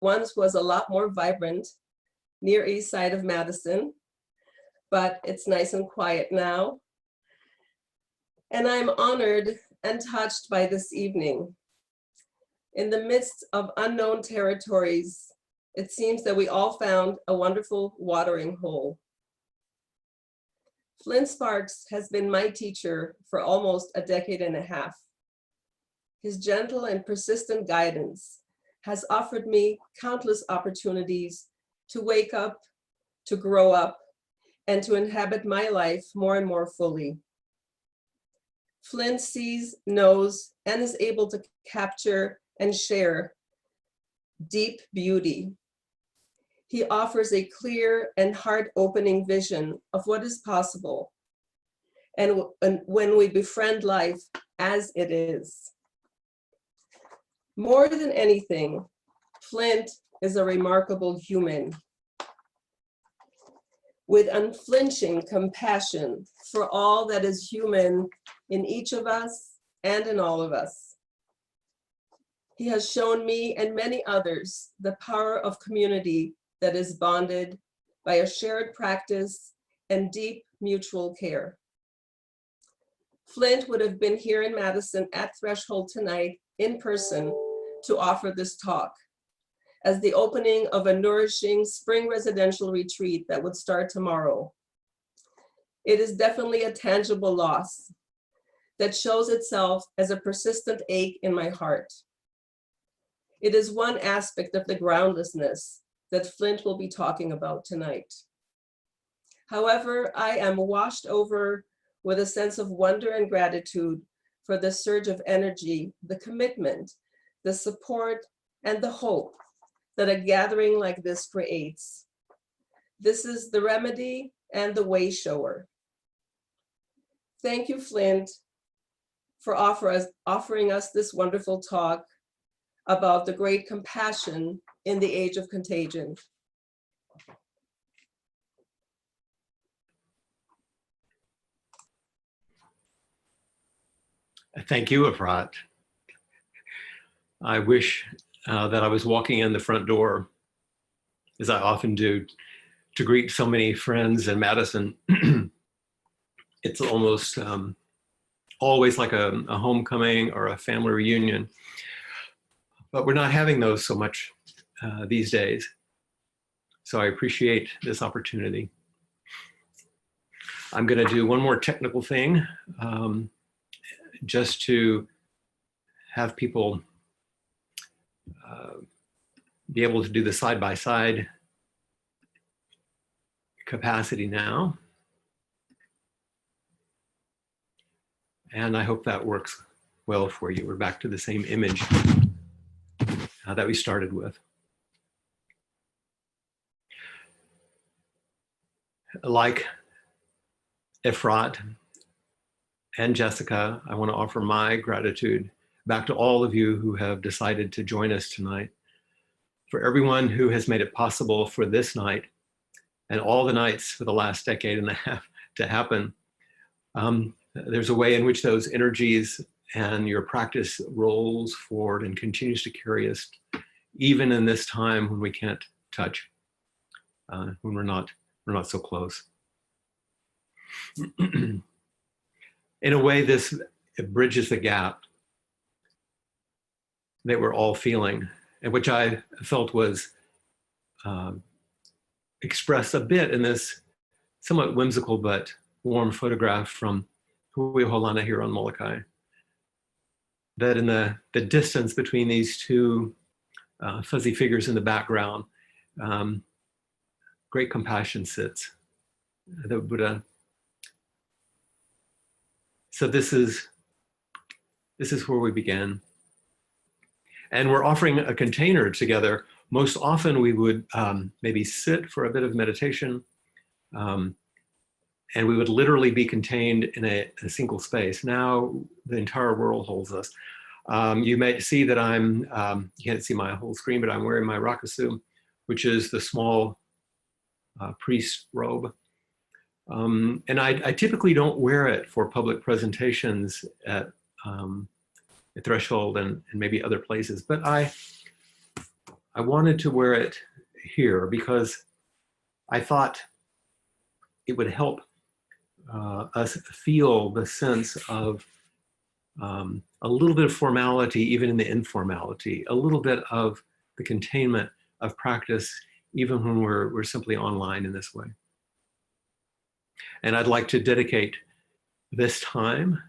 once was a lot more vibrant, near east side of Madison, but it's nice and quiet now. And I'm honored and touched by this evening. In the midst of unknown territories, it seems that we all found a wonderful watering hole. Flint Sparks has been my teacher for almost a decade and a half. His gentle and persistent guidance has offered me countless opportunities to wake up, to grow up, and to inhabit my life more and more fully. Flint sees, knows, and is able to capture and share deep beauty. He offers a clear and heart-opening vision of what is possible, and when we befriend life as it is. More than anything, Flint is a remarkable human with unflinching compassion for all that is human in each of us and in all of us. He has shown me and many others the power of community that is bonded by a shared practice and deep mutual care. Flint would have been here in Madison at Threshold tonight in person to offer this talk as the opening of a nourishing spring residential retreat that would start tomorrow. It is definitely a tangible loss that shows itself as a persistent ache in my heart. It is one aspect of the groundlessness that Flint will be talking about tonight. However, I am washed over with a sense of wonder and gratitude for the surge of energy, the commitment, the support, and the hope that a gathering like this creates. This is the remedy and the way shower. Thank you, Flint, for offering us this wonderful talk about the great compassion in the age of contagion. Thank you, Efrat. I wish that I was walking in the front door, as I often do, to greet so many friends in Madison. It's almost always like a homecoming or a family reunion, but we're not having those so much these days. So I appreciate this opportunity. I'm going to do one more technical thing just to have people be able to do the side-by-side capacity now. And I hope that works well for you. We're back to the same image that we started with. Like Efrat and Jessica, I want to offer my gratitude back to all of you who have decided to join us tonight, for everyone who has made it possible for this night and all the nights for the last decade and a half to happen. There's a way in which those energies and your practice rolls forward and continues to carry us, even in this time when we can't touch, when we're not so close. In a way, it bridges the gap that we're all feeling, and which I felt was expressed a bit in this somewhat whimsical but warm photograph from Huiholana here on Molokai. That in the distance between these two fuzzy figures in the background, great compassion sits, the Buddha. So this is where we began. And we're offering a container together. Most often we would maybe sit for a bit of meditation, and we would literally be contained in a single space. Now the entire world holds us. You may see that you can't see my whole screen, but I'm wearing my rakusu, which is the small priest robe. And I typically don't wear it for public presentations at Threshold and maybe other places, but I I wanted to wear it here because I thought it would help us feel the sense of a little bit of formality, even in the informality, a little bit of the containment of practice, even when we're simply online in this way. And I'd like to dedicate this time,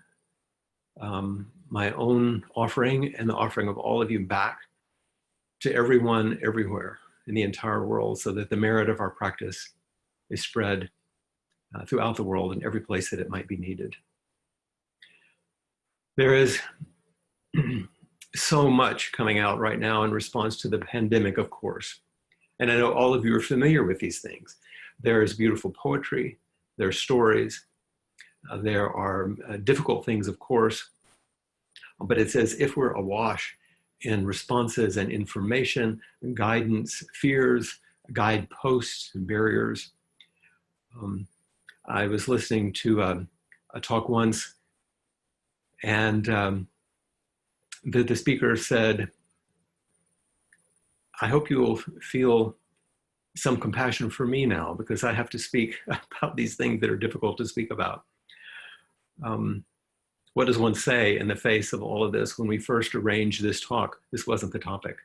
my own offering and the offering of all of you back to everyone everywhere in the entire world, so that the merit of our practice is spread throughout the world in every place that it might be needed. There is so much coming out right now in response to the pandemic, of course. And I know all of you are familiar with these things. There is beautiful poetry, there are stories, there are difficult things, of course, but it's as if we're awash in responses and information, guidance, fears, guideposts, and barriers. I was listening to a talk once, and the speaker said, I hope you will feel some compassion for me now, because I have to speak about these things that are difficult to speak about. What does one say in the face of all of this? When we first arranged this talk, this wasn't the topic.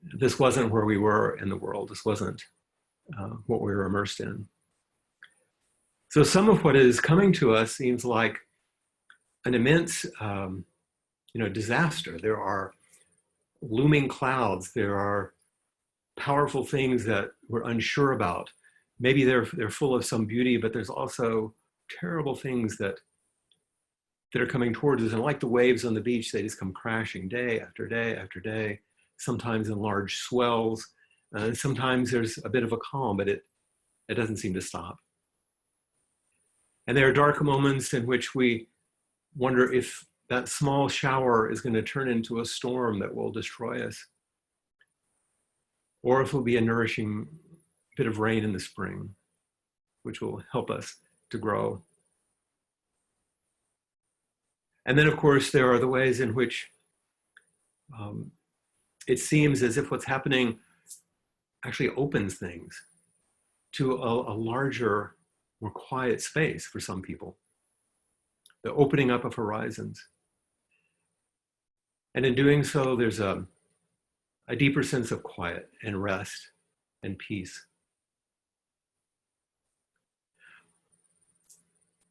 This wasn't where we were in the world. This wasn't what we were immersed in. So some of what is coming to us seems like an immense disaster. There are looming clouds. There are powerful things that we're unsure about. Maybe they're full of some beauty, but there's also terrible things that are coming towards us. And like the waves on the beach, they just come crashing day after day after day, sometimes in large swells. Sometimes there's a bit of a calm, but it doesn't seem to stop. And there are dark moments in which we wonder if that small shower is going to turn into a storm that will destroy us, or if it will be a nourishing bit of rain in the spring, which will help us to grow. And then, of course, there are the ways in which it seems as if what's happening actually opens things to a larger, more quiet space for some people, the opening up of horizons. And in doing so, there's a deeper sense of quiet and rest and peace.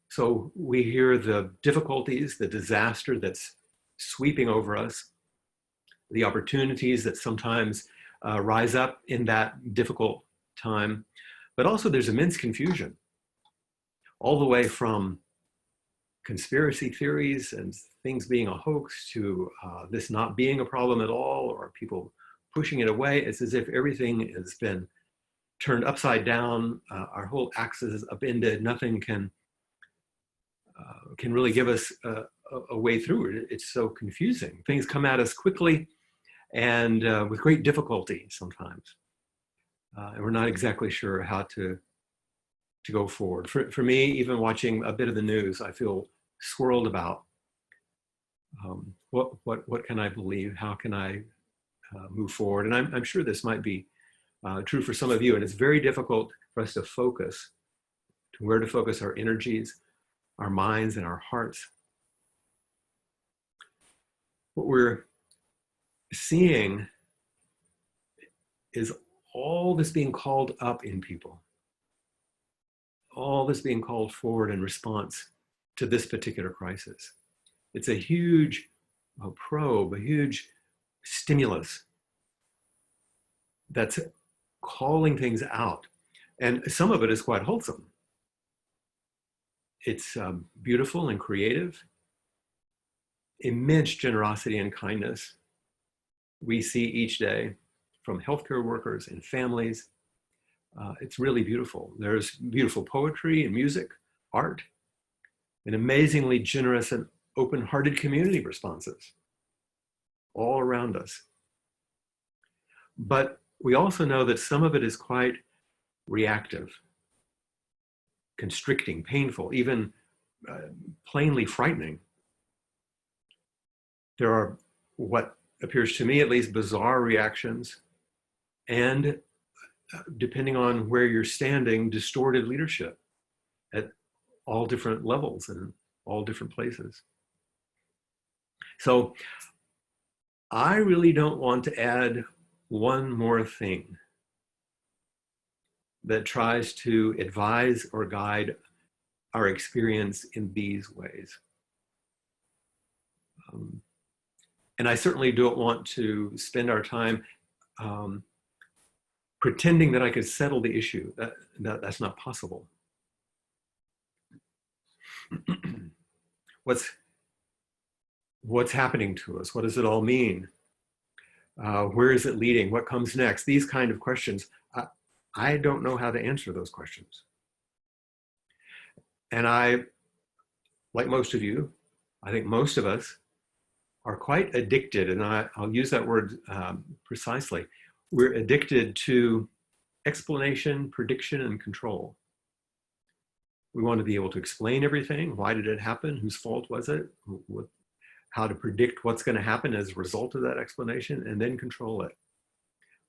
So we hear the difficulties, the disaster that's sweeping over us, the opportunities that sometimes rise up in that difficult time, but also there's immense confusion, all the way from conspiracy theories and things being a hoax to this not being a problem at all, or people pushing it away. It's as if everything has been turned upside down. Our whole axis is upended. Nothing can really give us a way through it. It's so confusing. Things come at us quickly and with great difficulty sometimes. And we're not exactly sure how to go forward. For me, even watching a bit of the news, I feel swirled about what can I believe? How can I move forward? And I'm sure this might be true for some of you. And it's very difficult for us to focus, to where to focus our energies, our minds, and our hearts. What we're seeing is all this being called up in people, all this being called forward in response to this particular crisis. It's a huge probe, a huge stimulus that's calling things out. And some of it is quite wholesome. It's beautiful and creative, immense generosity and kindness we see each day from healthcare workers and families. It's really beautiful. There's beautiful poetry and music, art, and amazingly generous and open-hearted community responses all around us. But we also know that some of it is quite reactive, constricting, painful, even plainly frightening. There are what appears to me at least, bizarre reactions, and depending on where you're standing, distorted leadership at all different levels and all different places. So I really don't want to add one more thing that tries to advise or guide our experience in these ways. And I certainly don't want to spend our time pretending that I could settle the issue. That's not possible. What's happening to us? What does it all mean? Where is it leading? What comes next? These kind of questions. I don't know how to answer those questions. And I, like most of you, I think most of us are quite addicted, and I'll use that word precisely. We're addicted to explanation, prediction, and control. We want to be able to explain everything. Why did it happen? Whose fault was it? How to predict what's going to happen as a result of that explanation, and then control it.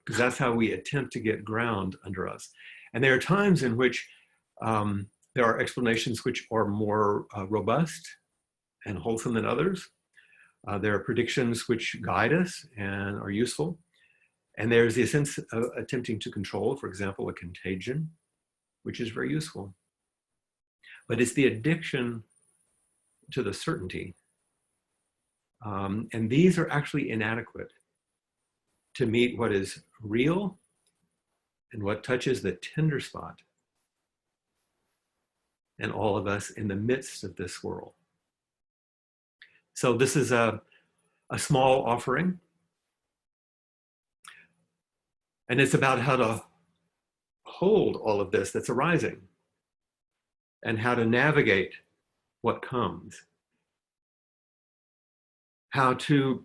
Because that's how we attempt to get ground under us. And there are times in which there are explanations which are more robust and wholesome than others. There are predictions which guide us and are useful. And there's the sense of attempting to control, for example, a contagion, which is very useful. But it's the addiction to the certainty. And these are actually inadequate to meet what is real and what touches the tender spot in all of us in the midst of this world. So this is a small offering. And it's about how to hold all of this that's arising and how to navigate what comes. How to,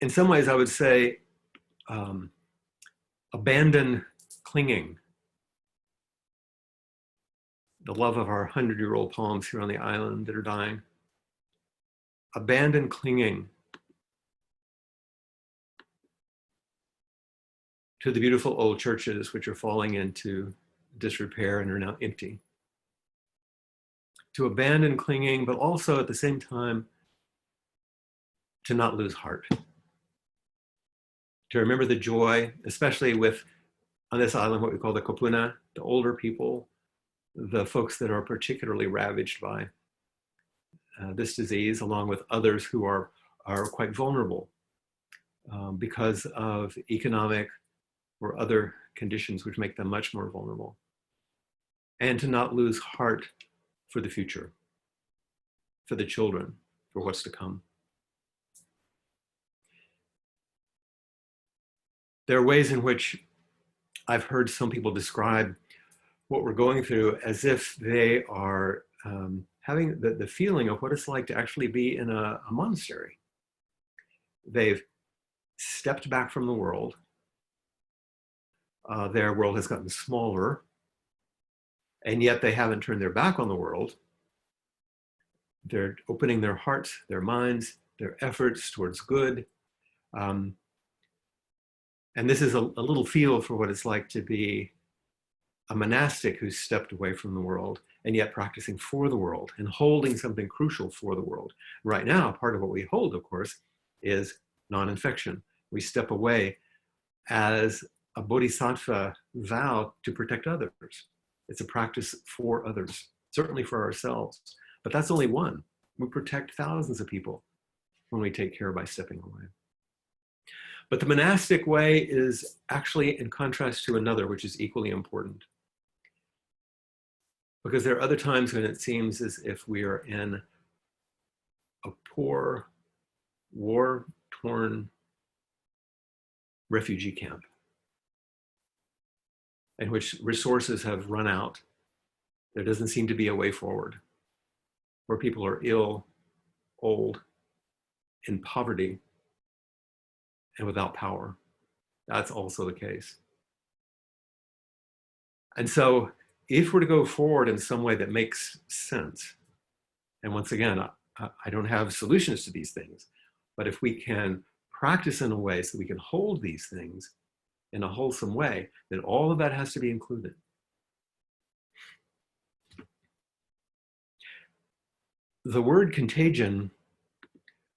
in some ways, I would say, abandon clinging. The love of our 100-year-old palms here on the island that are dying. Abandon clinging to the beautiful old churches which are falling into disrepair and are now empty. To abandon clinging, but also at the same time, to not lose heart. To remember the joy, especially with, on this island, what we call the kopuna, the older people, the folks that are particularly ravaged by this disease, along with others who are quite vulnerable because of economic or other conditions which make them much more vulnerable. And to not lose heart for the future, for the children, for what's to come. There are ways in which I've heard some people describe what we're going through as if they are having the feeling of what it's like to actually be in a monastery. They've stepped back from the world. Their world has gotten smaller, and yet they haven't turned their back on the world. They're opening their hearts, their minds, their efforts towards good. And this is a little feel for what it's like to be a monastic who's stepped away from the world and yet practicing for the world and holding something crucial for the world. Right now, part of what we hold, of course, is non-infection. We step away as a bodhisattva vow to protect others. It's a practice for others, certainly for ourselves, but that's only one. We protect thousands of people when we take care by stepping away. But the monastic way is actually in contrast to another, which is equally important. Because there are other times when it seems as if we are in a poor, war-torn refugee camp in which resources have run out. There doesn't seem to be a way forward, where people are ill, old, in poverty, and without power. That's also the case. And so if we're to go forward in some way that makes sense, and once again, I don't have solutions to these things. But if we can practice in a way so we can hold these things in a wholesome way, then all of that has to be included. The word contagion,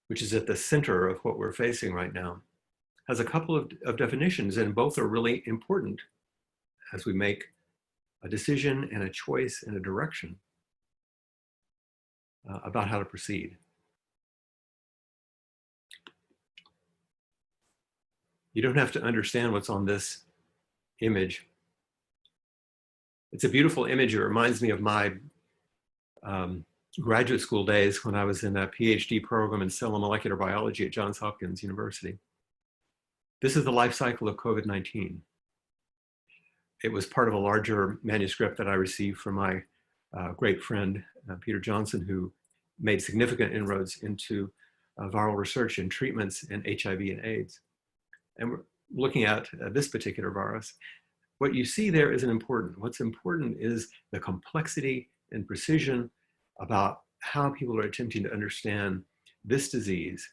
which is at the center of what we're facing right now, has a couple of definitions, and both are really important as we make a decision and a choice and a direction about how to proceed. You don't have to understand what's on this image. It's a beautiful image. It reminds me of my graduate school days when I was in a PhD program in cell and molecular biology at Johns Hopkins University. This is the life cycle of COVID-19. It was part of a larger manuscript that I received from my great friend, Peter Johnson, who made significant inroads into viral research and treatments in HIV and AIDS. And we're looking at this particular virus. What you see there isn't important. What's important is the complexity and precision about how people are attempting to understand this disease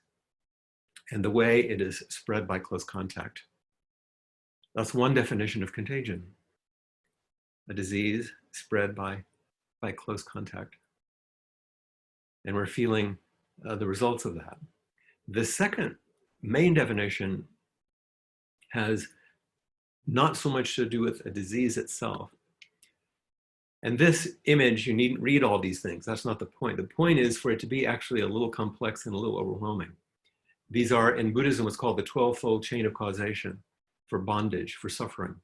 and the way it is spread by close contact. That's one definition of contagion: a disease spread by close contact. And we're feeling the results of that. The second main definition has not so much to do with a disease itself. And this image, you needn't read all these things. That's not the point. The point is for it to be actually a little complex and a little overwhelming. These are, in Buddhism, what's called the 12-fold chain of causation for bondage, for suffering.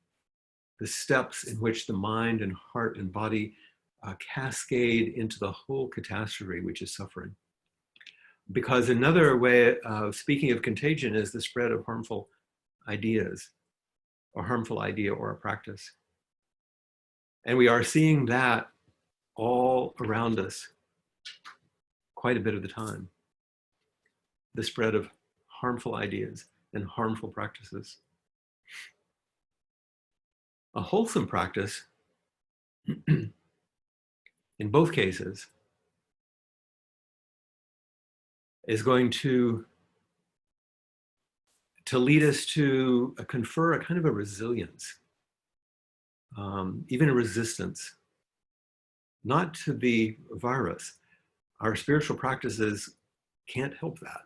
The steps in which the mind and heart and body cascade into the whole catastrophe, which is suffering. Because another way of speaking of contagion is the spread of harmful ideas, or harmful idea or a practice. And we are seeing that all around us quite a bit of the time. The spread of harmful ideas and harmful practices. A wholesome practice, in both cases, is going to lead us to confer a kind of a resilience, even a resistance, not to the virus. Our spiritual practices can't help that.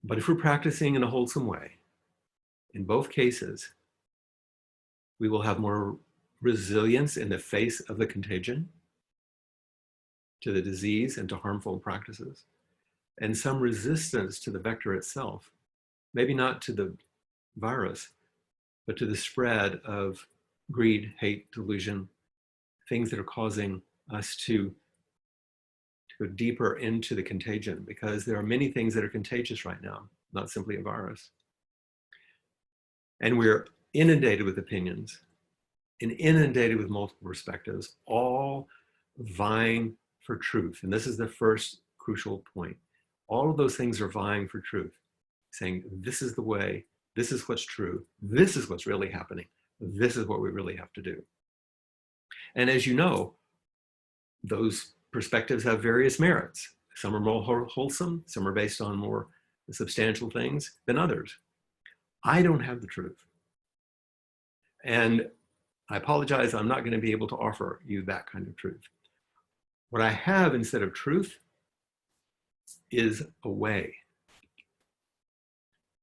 But if we're practicing in a wholesome way, in both cases, we will have more resilience in the face of the contagion, to the disease and to harmful practices, and some resistance to the vector itself, maybe not to the virus, but to the spread of greed, hate, delusion, things that are causing us to go deeper into the contagion, because there are many things that are contagious right now, not simply a virus. And we're inundated with opinions and inundated with multiple perspectives, all vying for truth. And this is the first crucial point. All of those things are vying for truth, saying, this is the way, this is what's true, this is what's really happening, this is what we really have to do. And as you know, those perspectives have various merits. Some are more wholesome, some are based on more substantial things than others. I don't have the truth. And I apologize, I'm not going to be able to offer you that kind of truth. What I have instead of truth is a way.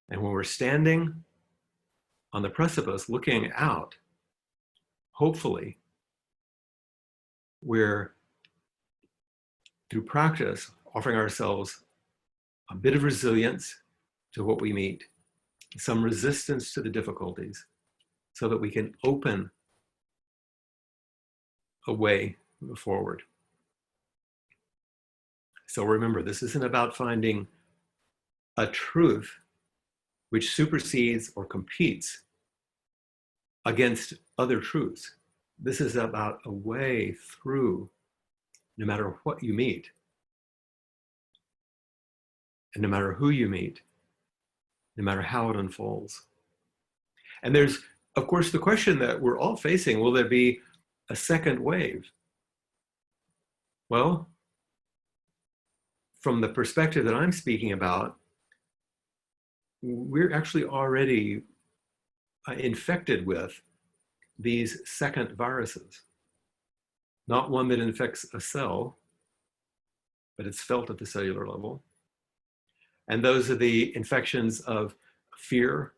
And when we're standing on the precipice looking out, hopefully, we're, through practice, offering ourselves a bit of resilience to what we meet, some resistance to the difficulties, so that we can open a way forward. So remember, this isn't about finding a truth which supersedes or competes against other truths. This is about a way through, no matter what you meet, and no matter who you meet, no matter how it unfolds. And there's, of course, the question that we're all facing: will there be a second wave? Well, from the perspective that I'm speaking about, we're actually already infected with these second viruses. Not one that infects a cell, but it's felt at the cellular level. And those are the infections of fear,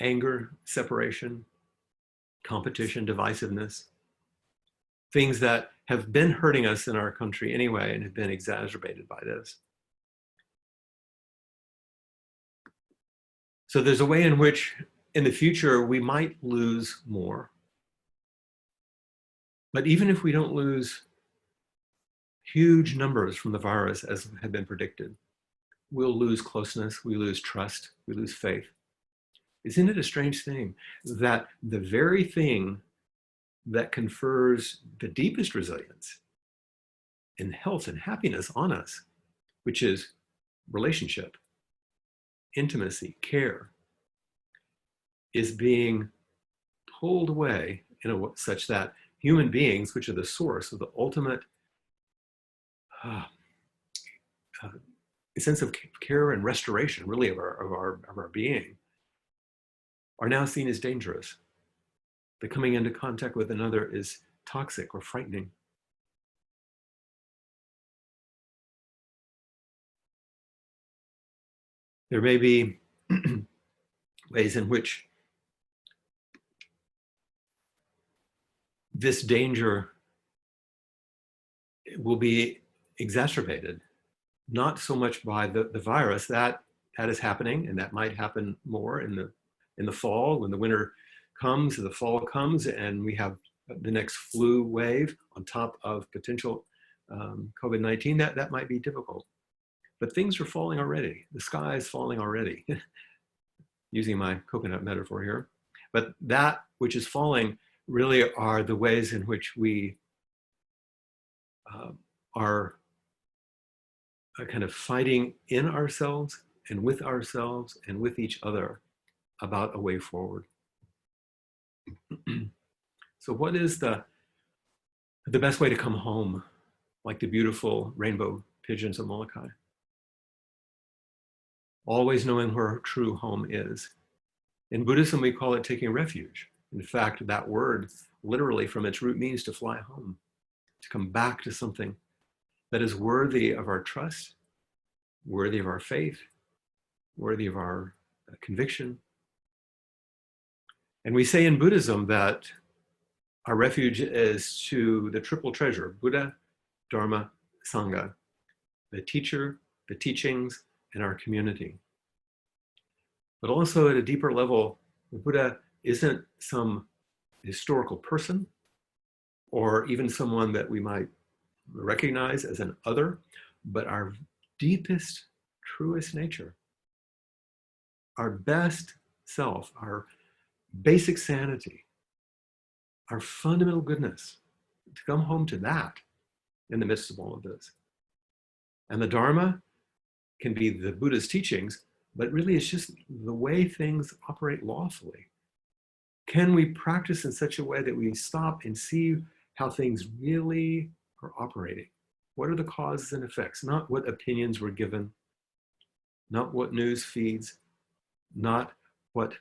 anger, separation, competition, divisiveness, things that have been hurting us in our country anyway and have been exacerbated by this. So there's a way in which in the future we might lose more. But even if we don't lose huge numbers from the virus as had been predicted, we'll lose closeness, we lose trust, we lose faith. Isn't it a strange thing that the very thing that confers the deepest resilience and health and happiness on us, which is relationship, intimacy, care, is being pulled away in a such that human beings, which are the source of the ultimate sense of care and restoration, really, of our being, are now seen as dangerous. The coming into contact with another is toxic or frightening. There may be ways in which this danger will be exacerbated, not so much by the virus, that is happening, and that might happen more in the fall when the winter comes, the fall comes, and we have the next flu wave on top of potential COVID-19. That might be difficult, but things are falling already. The sky is falling already, using my coconut metaphor here. But that which is falling really are the ways in which we are kind of fighting in ourselves and with each other about a way forward. So what is the best way to come home, like the beautiful rainbow pigeons of Molokai? Always knowing where true home is. In Buddhism, we call it taking refuge. In fact, that word literally from its root means to fly home, to come back to something that is worthy of our trust, worthy of our faith, worthy of our conviction. And we say in Buddhism that our refuge is to the triple treasure, Buddha, Dharma, Sangha, the teacher, the teachings, and our community. But also at a deeper level, the Buddha isn't some historical person or even someone that we might recognize as an other, but our deepest, truest nature, our best self, our basic sanity, our fundamental goodness, to come home to that in the midst of all of this. And the Dharma can be the Buddha's teachings, but really it's just the way things operate lawfully. Can we practice in such a way that we stop and see how things really are operating? What are the causes and effects? Not what opinions were given, not what news feeds, not what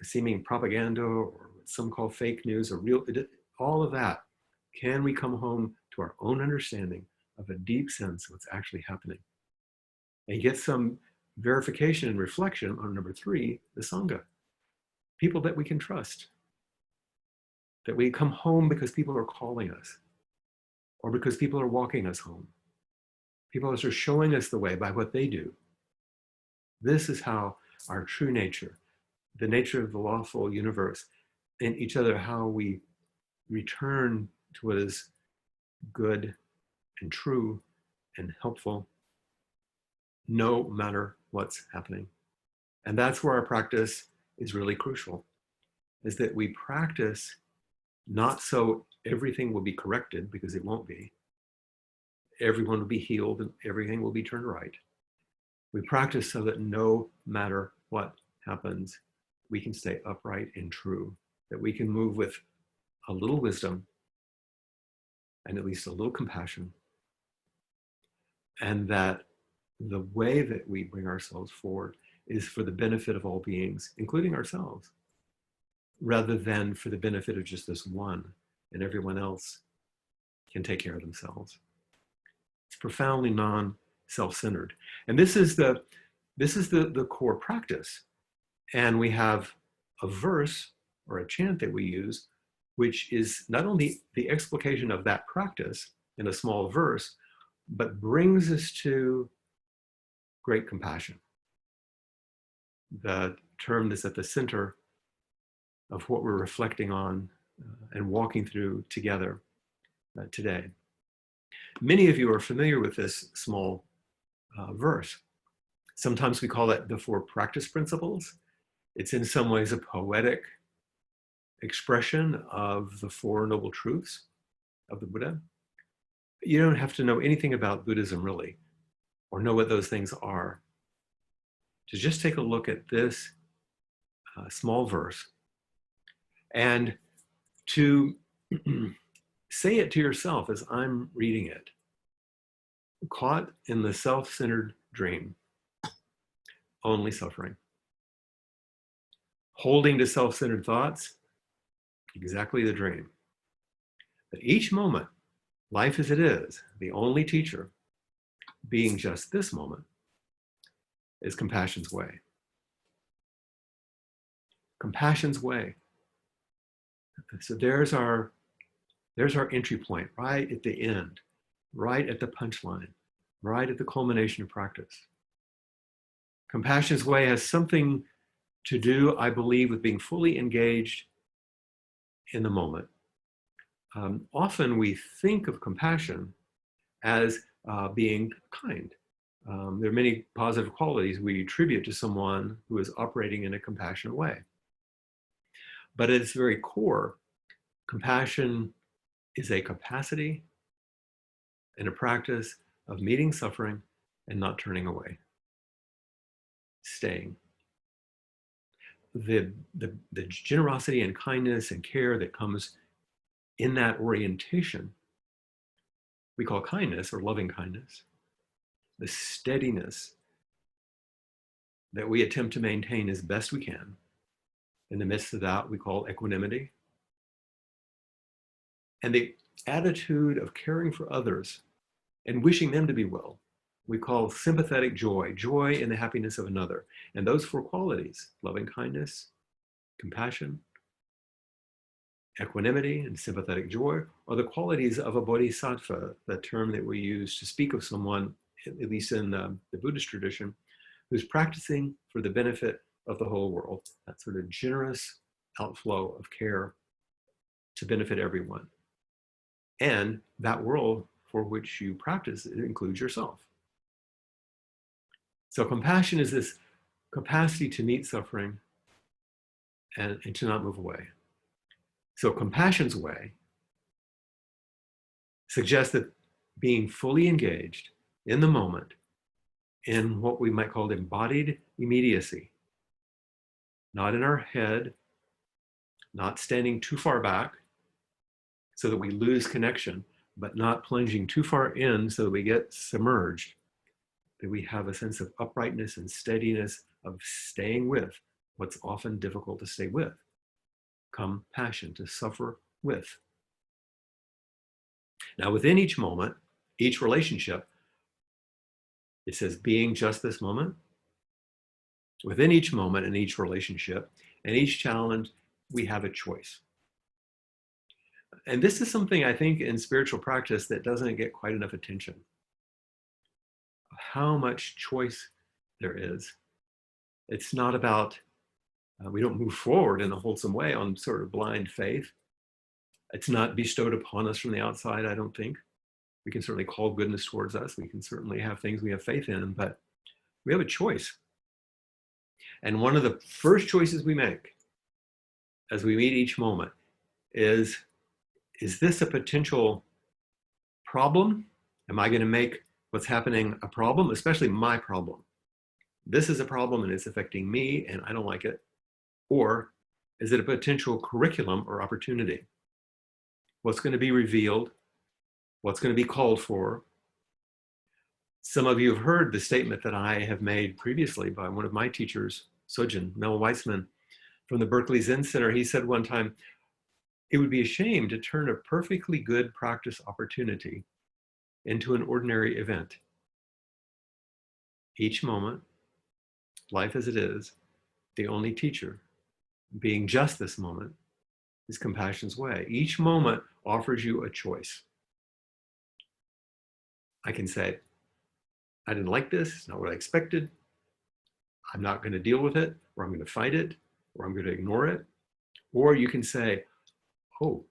seeming propaganda or what some call fake news or real, all of that. Can we come home to our own understanding of a deep sense of what's actually happening? And get some verification and reflection on number 3, the Sangha. People that we can trust. That we come home because people are calling us, or because people are walking us home. People are showing us the way by what they do. This is how our true nature, the nature of the lawful universe, and each other, how we return to what is good and true and helpful, no matter what's happening. And that's where our practice is really crucial, is that we practice not so everything will be corrected, because it won't be. Everyone will be healed and everything will be turned right. We practice so that no matter what happens, we can stay upright and true, that we can move with a little wisdom and at least a little compassion and that the way that we bring ourselves forward is for the benefit of all beings, including ourselves, rather than for the benefit of just this one, and everyone else can take care of themselves. It's profoundly non-self-centered. And this is the core practice. And we have a verse or a chant that we use, which is not only the explication of that practice in a small verse, but brings us to great compassion. The term that's at the center of what we're reflecting on and walking through together today. Many of you are familiar with this small verse. Sometimes we call it the 4 practice principles. It's in some ways a poetic expression of the 4 noble truths of the Buddha. You don't have to know anything about Buddhism really, or know what those things are, to just take a look at this small verse and to say it to yourself as I'm reading it. Caught in the self-centered dream, only suffering. Holding to self-centered thoughts, exactly the dream. But each moment, life as it is, the only teacher, being just this moment, is compassion's way. Compassion's way. So there's our entry point, right at the end, right at the punchline, right at the culmination of practice. Compassion's way has something to do, I believe, with being fully engaged in the moment. Often we think of compassion as being kind. There are many positive qualities we attribute to someone who is operating in a compassionate way. But at its very core, compassion is a capacity and a practice of meeting suffering and not turning away, staying. The generosity and kindness and care that comes in that orientation, we call kindness or loving kindness. The steadiness that we attempt to maintain as best we can. In the midst of that, we call equanimity. And the attitude of caring for others and wishing them to be well, we call sympathetic joy, joy in the happiness of another. And those 4 qualities, loving kindness, compassion, equanimity, and sympathetic joy, are the qualities of a bodhisattva, the term that we use to speak of someone, at least in the Buddhist tradition, who's practicing for the benefit of the whole world, that sort of generous outflow of care to benefit everyone. And that world for which you practice, it includes yourself. So compassion is this capacity to meet suffering and to not move away. So compassion's way suggests that being fully engaged in the moment in what we might call embodied immediacy, not in our head, not standing too far back so that we lose connection, but not plunging too far in so that we get submerged, that we have a sense of uprightness and steadiness of staying with what's often difficult to stay with. Compassion, to suffer with. Now within each moment, each relationship, it says being just this moment. Within each moment and each relationship and each challenge, we have a choice. And this is something I think in spiritual practice that doesn't get quite enough attention. How much choice there is. It's not about, we don't move forward in a wholesome way on sort of blind faith. It's not bestowed upon us from the outside, I don't think. We can certainly call goodness towards us. We can certainly have things we have faith in, but we have a choice. And one of the first choices we make as we meet each moment is this a potential problem? Am I going to make what's happening a problem, especially my problem? This is a problem and it's affecting me and I don't like it. Or is it a potential curriculum or opportunity? What's going to be revealed? What's going to be called for? Some of you have heard the statement that I have made previously by one of my teachers, Sojin, Mel Weissman, from the Berkeley Zen Center. He said one time, it would be a shame to turn a perfectly good practice opportunity into an ordinary event. Each moment, life as it is, the only teacher, being just this moment, is compassion's way. Each moment offers you a choice. I can say, I didn't like this, it's not what I expected. I'm not going to deal with it, or I'm going to fight it, or I'm going to ignore it. Or you can say, oh,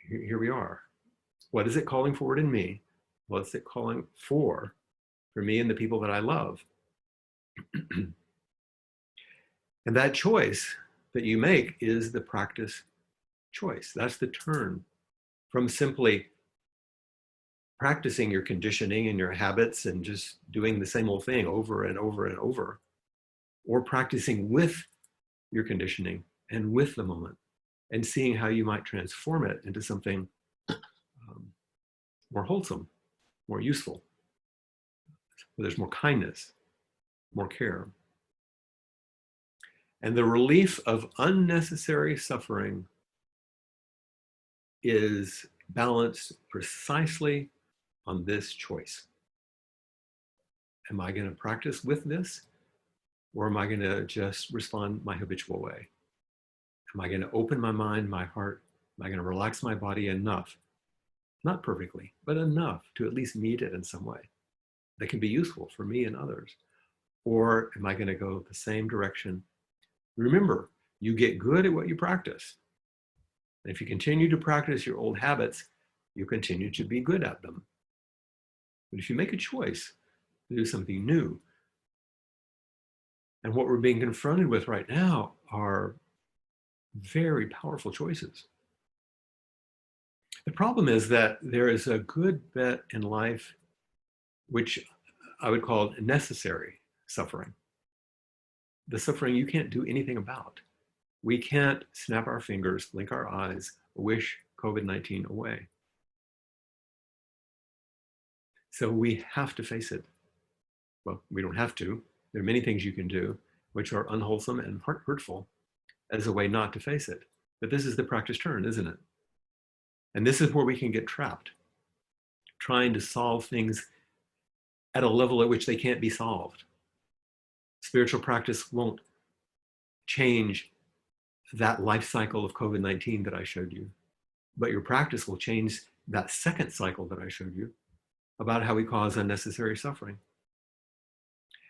here we are. What is it calling forward in me? What's it calling for me and the people that I love? And that choice that you make is the practice choice. That's the turn from simply practicing your conditioning and your habits and just doing the same old thing over and over and over, or practicing with your conditioning and with the moment and seeing how you might transform it into something more wholesome, more useful, where there's more kindness, more care. And the relief of unnecessary suffering is balanced precisely on this choice. Am I going to practice with this, or am I going to just respond my habitual way? Am I going to open my mind, my heart? Am I going to relax my body enough? Not perfectly, but enough to at least meet it in some way that can be useful for me and others. Or am I going to go the same direction? Remember, you get good at what you practice. And if you continue to practice your old habits, you continue to be good at them. But if you make a choice to do something new, and what we're being confronted with right now are very powerful choices. The problem is that there is a good bit in life which I would call necessary suffering. The suffering you can't do anything about. We can't snap our fingers, blink our eyes, wish COVID-19 away. So we have to face it. Well, we don't have to. There are many things you can do which are unwholesome and hurtful as a way not to face it. But this is the practice turn, isn't it? And this is where we can get trapped, trying to solve things at a level at which they can't be solved. Spiritual practice won't change that life cycle of COVID-19 that I showed you, but your practice will change that second cycle that I showed you about how we cause unnecessary suffering.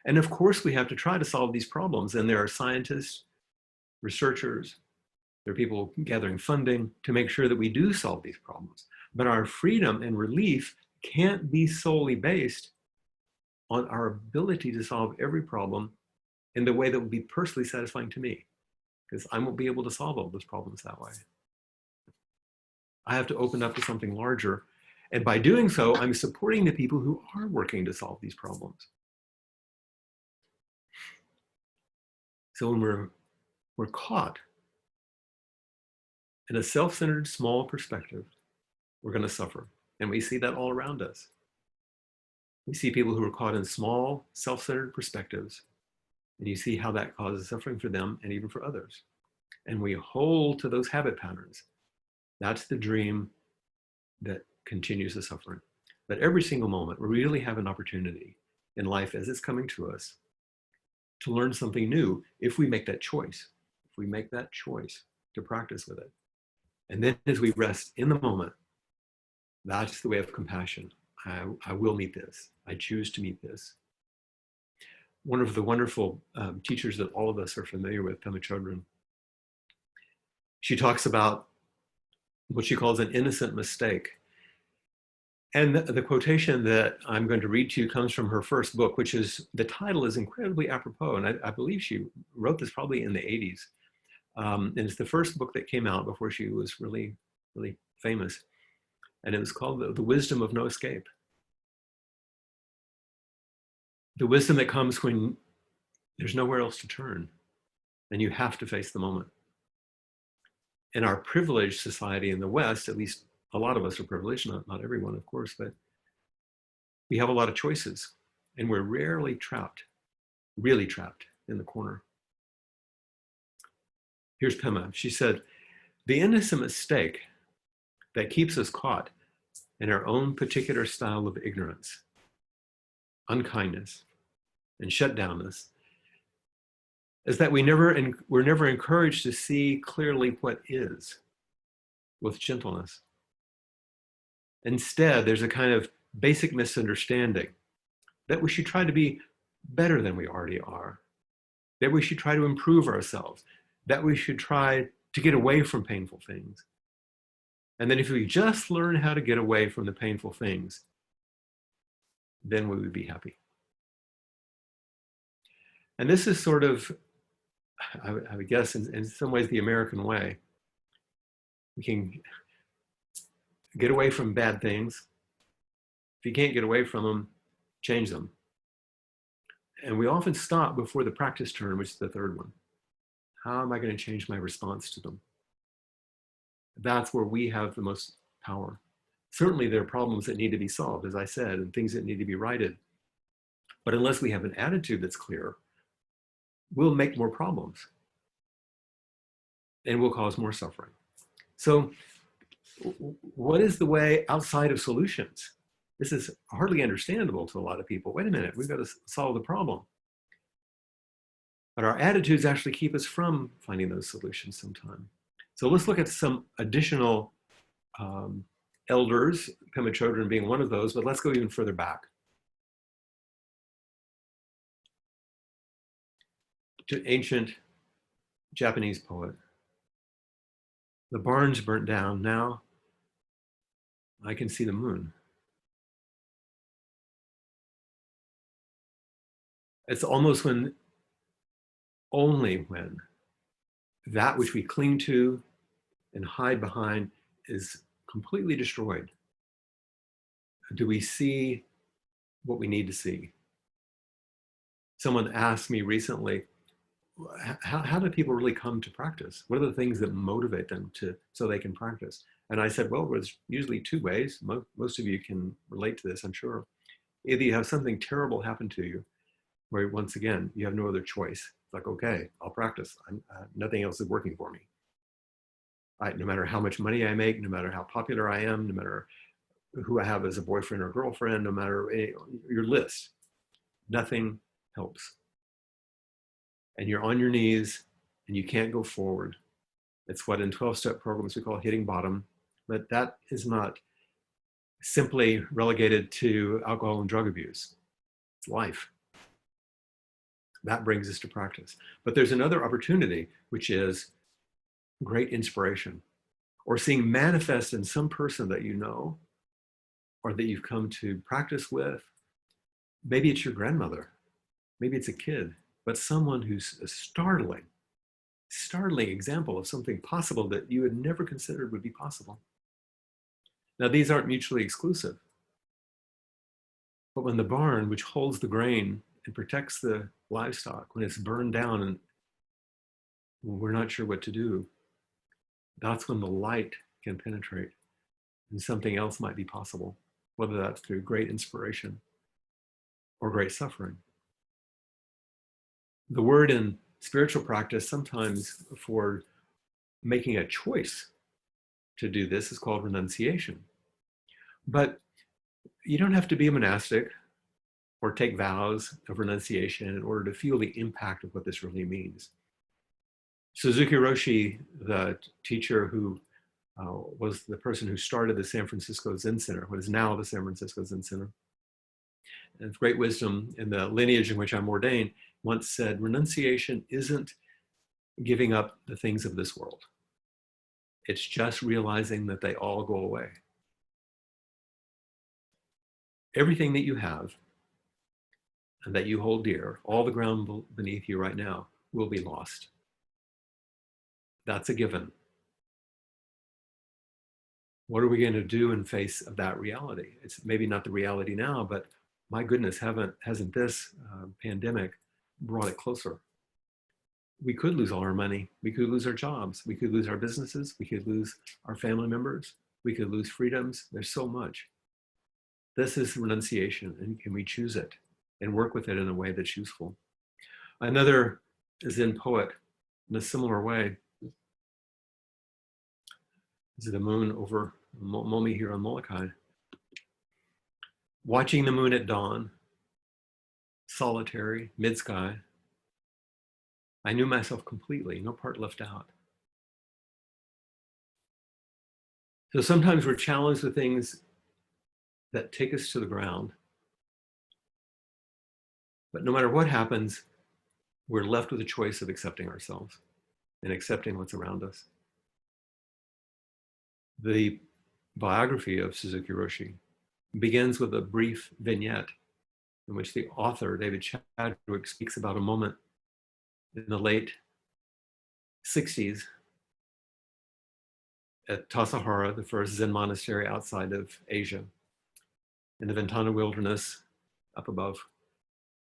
And of course, we have to try to solve these problems. And there are scientists, researchers, there are people gathering funding to make sure that we do solve these problems. But our freedom and relief can't be solely based on our ability to solve every problem in the way that would be personally satisfying to me, because I won't be able to solve all those problems that way. I have to open up to something larger. And by doing so, I'm supporting the people who are working to solve these problems. So when we're caught in a self-centered small perspective, we're going to suffer. And we see that all around us. We see people who are caught in small, self-centered perspectives, and you see how that causes suffering for them and even for others. And we hold to those habit patterns. That's the dream that continues the suffering. But every single moment, we really have an opportunity in life as it's coming to us to learn something new if we make that choice, if we make that choice to practice with it. And then as we rest in the moment, that's the way of compassion. I will meet this. I choose to meet this. One of the wonderful teachers that all of us are familiar with, Pema Chodron, she talks about what she calls an innocent mistake. And the quotation that I'm going to read to you comes from her first book, which is, the title is incredibly apropos. And I believe she wrote this probably in the 80s. And it's the first book that came out before she was really, really famous. And it was called The Wisdom of No Escape. The wisdom that comes when there's nowhere else to turn and you have to face the moment. In our privileged society in the West, at least a lot of us are privileged, not everyone, of course, but we have a lot of choices. And we're rarely trapped, really trapped in the corner. Here's Pema. She said, the innocent mistake that keeps us caught in our own particular style of ignorance, unkindness, and shutdownness is that we're never encouraged to see clearly what is with gentleness. Instead, there's a kind of basic misunderstanding that we should try to be better than we already are, that we should try to improve ourselves, that we should try to get away from painful things. And then if we just learn how to get away from the painful things, then we would be happy. And this is sort of, I would guess, in some ways, the American way. We can get away from bad things. If you can't get away from them, change them. And we often stop before the practice turn, which is the third one. How am I going to change my response to them? That's where we have the most power. Certainly there are problems that need to be solved, as I said, and things that need to be righted. But unless we have an attitude that's clear, we'll make more problems and we'll cause more suffering. So what is the way outside of solutions? This is hardly understandable to a lot of people. Wait a minute, we've got to solve the problem. But our attitudes actually keep us from finding those solutions sometime. So let's look at some additional elders, Pema Chodron being one of those, but let's go even further back. To ancient Japanese poet. The barn's burnt down, now I can see the moon. It's almost only when that which we cling to and hide behind is completely destroyed do we see what we need to see. Someone asked me recently, how do people really come to practice? What are the things that motivate them so they can practice? And I said, well, there's usually two ways. Most of you can relate to this, I'm sure. Either you have something terrible happen to you, where once again, you have no other choice. It's like, okay, I'll practice. Nothing else is working for me. No matter how much money I make, no matter how popular I am, no matter who I have as a boyfriend or girlfriend, no matter your list, nothing helps. And you're on your knees and you can't go forward. It's what in 12-step programs we call hitting bottom, but that is not simply relegated to alcohol and drug abuse. It's life. That brings us to practice. But there's another opportunity, which is great inspiration, or seeing manifest in some person that you know, or that you've come to practice with. Maybe it's your grandmother, maybe it's a kid, but someone who's a startling example of something possible that you had never considered would be possible. Now, these aren't mutually exclusive, but when the barn, which holds the grain and protects the livestock, when it's burned down and we're not sure what to do, that's when the light can penetrate and something else might be possible, whether that's through great inspiration or great suffering. The word in spiritual practice sometimes for making a choice to do this is called renunciation. But you don't have to be a monastic or take vows of renunciation in order to feel the impact of what this really means. Suzuki Roshi, the teacher who was the person who started the San Francisco Zen Center, what is now the San Francisco Zen Center, and with great wisdom in the lineage in which I'm ordained, once said, renunciation isn't giving up the things of this world. It's just realizing that they all go away. Everything that you have and that you hold dear, all the ground beneath you right now, will be lost. That's a given. What are we going to do in face of that reality? It's maybe not the reality now, but my goodness, hasn't this pandemic brought it closer? We could lose all our money. We could lose our jobs. We could lose our businesses. We could lose our family members. We could lose freedoms. There's so much. This is renunciation, and can we choose it? and work with it in a way that's useful. Another Zen poet, in a similar way, this is the moon over Momi here on Molokai. Watching the moon at dawn, solitary, mid-sky, I knew myself completely, no part left out. So sometimes we're challenged with things that take us to the ground. But no matter what happens, we're left with a choice of accepting ourselves and accepting what's around us. The biography of Suzuki Roshi begins with a brief vignette in which the author, David Chadwick, speaks about a moment in the late 60s at Tassajara, the first Zen monastery outside of Asia, in the Ventana wilderness up above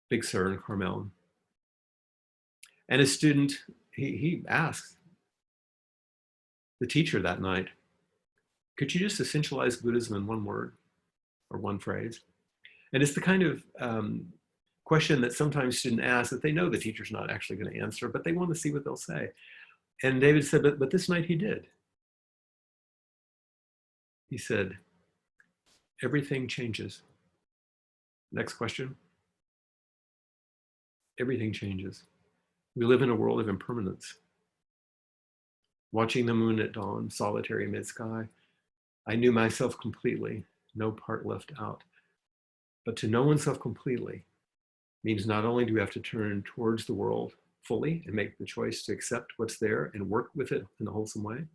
Big Sur and Carmel. And a student, he asked the teacher that night, could you just essentialize Buddhism in one word or one phrase? And it's the kind of question that sometimes students ask that they know the teacher's not actually going to answer, but they want to see what they'll say. And David said, but this night he did. He said, everything changes. Next question. Everything changes. We live in a world of impermanence. Watching the moon at dawn, solitary mid-sky, I knew myself completely, no part left out. But to know oneself completely means not only do we have to turn towards the world fully and make the choice to accept what's there and work with it in a wholesome way,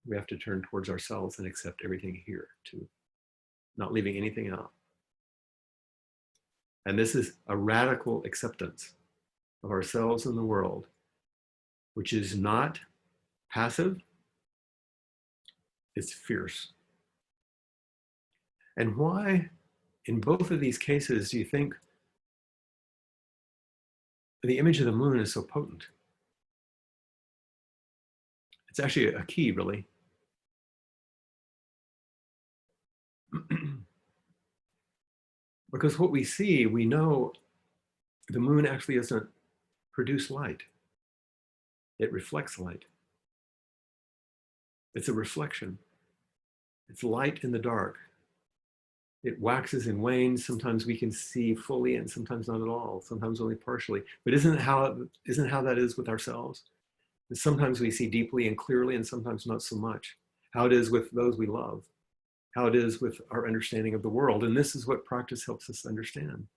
we have to turn towards ourselves and accept everything here too, not leaving anything out. And this is a radical acceptance of ourselves and the world, which is not passive, it's fierce. And why, in both of these cases, do you think the image of the moon is so potent? It's actually a key, really. Because what we see, we know the moon actually doesn't produce light. It reflects light. It's a reflection. It's light in the dark. It waxes and wanes. Sometimes we can see fully and sometimes not at all, sometimes only partially. But isn't how that is with ourselves? And sometimes we see deeply and clearly and sometimes not so much. How it is with those we love. How it is with our understanding of the world. And this is what practice helps us understand.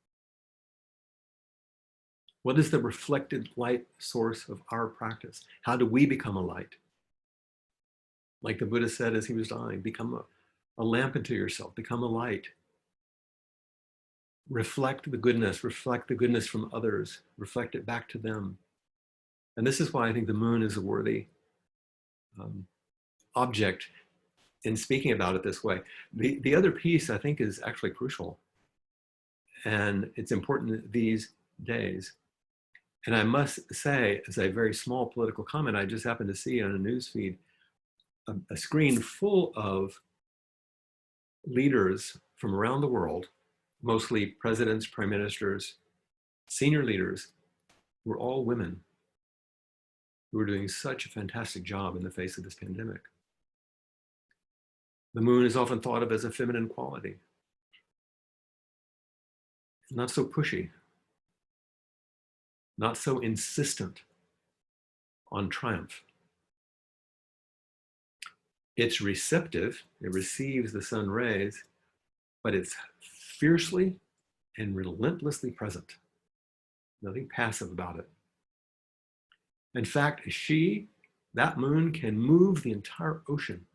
What is the reflected light source of our practice? How do we become a light? Like the Buddha said as he was dying, become a lamp into yourself, become a light. Reflect the goodness from others, reflect it back to them. And this is why I think the moon is a worthy object in speaking about it this way. The other piece I think is actually crucial, and it's important these days. And I must say, as a very small political comment, I just happened to see on a news feed a screen full of leaders from around the world, mostly presidents, prime ministers, senior leaders, who are all women who are doing such a fantastic job in the face of this pandemic. The moon is often thought of as a feminine quality. It's not so pushy, not so insistent on triumph. It's receptive, it receives the sun rays, but it's fiercely and relentlessly present. Nothing passive about it. In fact, that moon can move the entire ocean,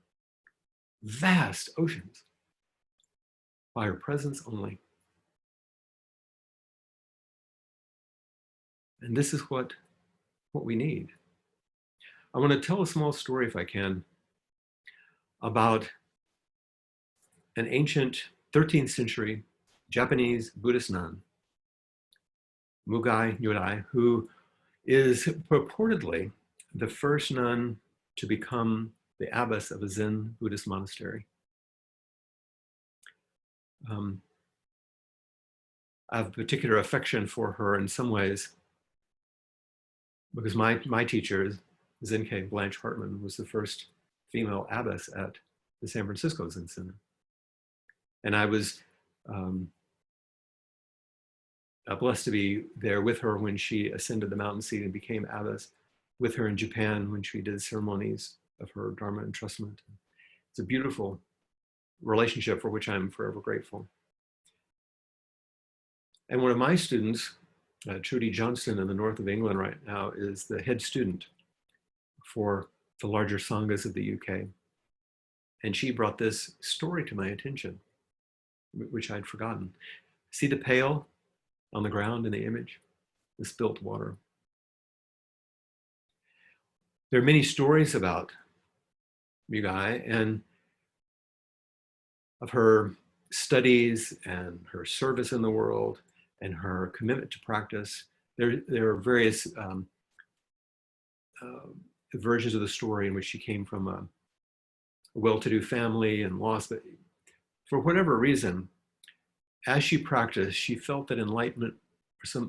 vast oceans, by her presence only. And this is what we need. I want to tell a small story, if I can, about an ancient 13th century Japanese Buddhist nun, Mugai Nyurai, who is purportedly the first nun to become the abbess of a Zen Buddhist monastery. I have a particular affection for her in some ways because my teacher, Zenke Blanche Hartman, was the first female abbess at the San Francisco Zen Center. And I was blessed to be there with her when she ascended the mountain seat and became abbess, with her in Japan when she did ceremonies of her Dharma entrustment. It's a beautiful relationship for which I'm forever grateful. And one of my students, Trudy Johnston in the north of England right now, is the head student for the larger Sanghas of the UK. And she brought this story to my attention, which I'd forgotten. See the pail on the ground in the image? The spilt water. There are many stories about Mugai and of her studies and her service in the world and her commitment to practice. There are various versions of the story in which she came from a well-to-do family and lost, but for whatever reason, as she practiced, she felt that enlightenment,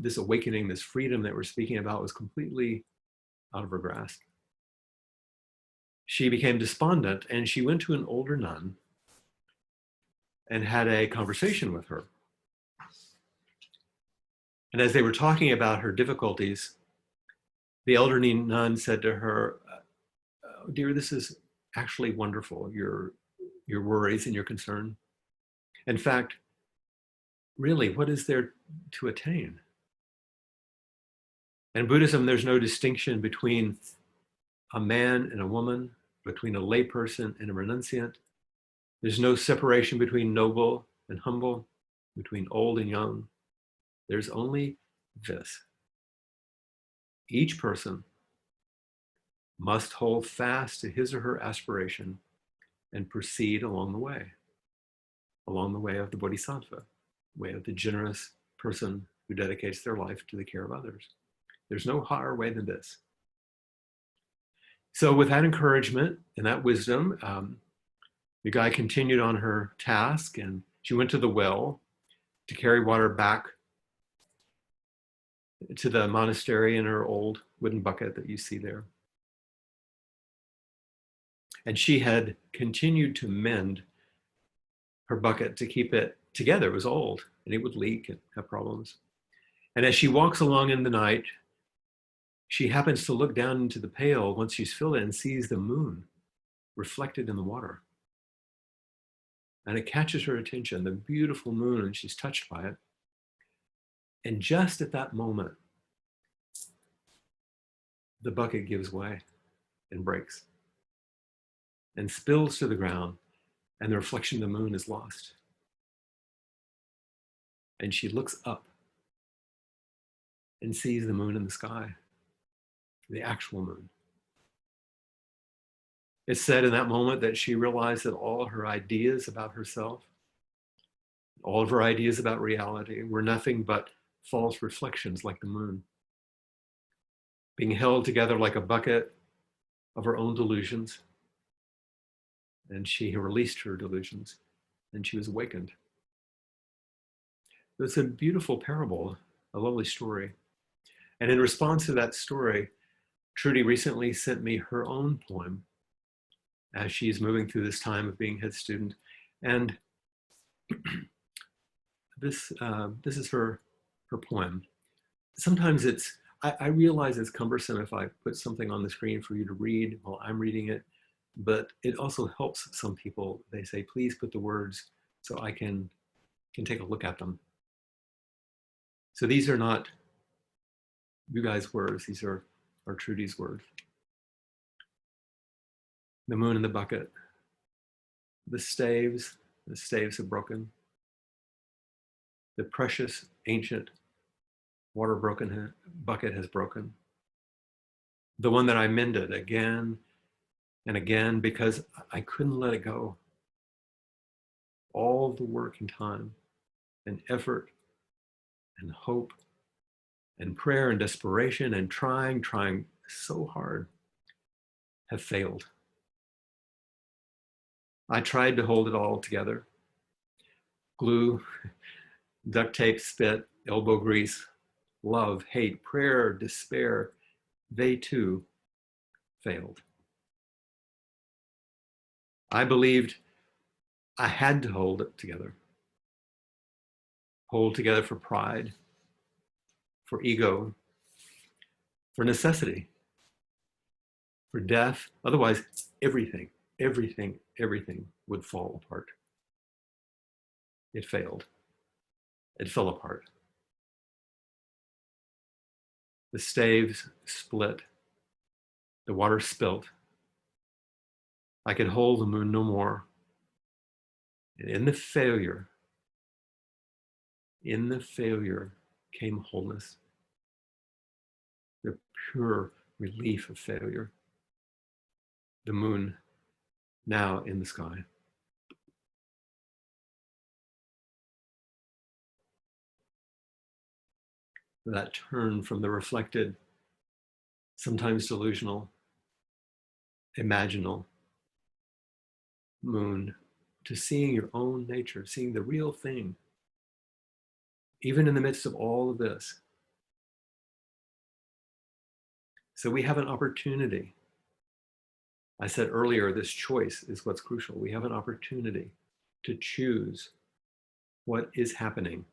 this awakening, this freedom that we're speaking about, was completely out of her grasp. She became despondent, and she went to an older nun and had a conversation with her. And as they were talking about her difficulties, the elderly nun said to her, "Oh, dear, this is actually wonderful, your worries and your concern. In fact, really, what is there to attain? In Buddhism, there's no distinction between a man and a woman, between a layperson and a renunciant. There's no separation between noble and humble, between old and young. There's only this. Each person must hold fast to his or her aspiration and proceed along the way of the bodhisattva, way of the generous person who dedicates their life to the care of others. There's no higher way than this." So with that encouragement and that wisdom, Mugai continued on her task, and she went to the well to carry water back to the monastery in her old wooden bucket that you see there. And she had continued to mend her bucket to keep it together. It was old and it would leak and have problems. And as she walks along in the night, she happens to look down into the pail once she's filled it and sees the moon reflected in the water. And it catches her attention, the beautiful moon, and she's touched by it. And just at that moment, the bucket gives way and breaks and spills to the ground, and the reflection of the moon is lost. And she looks up and sees the moon in the sky, the actual moon. It's said in that moment that she realized that all her ideas about herself, all of her ideas about reality, were nothing but false reflections like the moon, being held together like a bucket of her own delusions. And she released her delusions and she was awakened. It's a beautiful parable, a lovely story. And in response to that story, Trudy recently sent me her own poem as she's moving through this time of being head student. And this is her poem. Sometimes I realize it's cumbersome if I put something on the screen for you to read while I'm reading it, but it also helps some people. They say, please put the words so I can take a look at them. So these are not you guys' words, these are Trudy's words. The moon in the bucket. The staves have broken. The precious, ancient, water-broken bucket has broken. The one that I mended again and again because I couldn't let it go. All the work and time and effort and hope and prayer and desperation and trying so hard have failed. I tried to hold it all together, glue duct tape, spit, elbow grease, love, hate, prayer, despair, they too failed. I believed I had to hold it together. Hold together for pride, for ego, for necessity, for death. Otherwise, everything would fall apart. It failed. It fell apart. The staves split. The water spilt. I could hold the moon no more. And in the failure came wholeness. The pure relief of failure. The moon now in the sky. That turn from the reflected, sometimes delusional, imaginal moon to seeing your own nature, seeing the real thing, even in the midst of all of this. So we have an opportunity. I said earlier, this choice is what's crucial. We have an opportunity to choose what is happening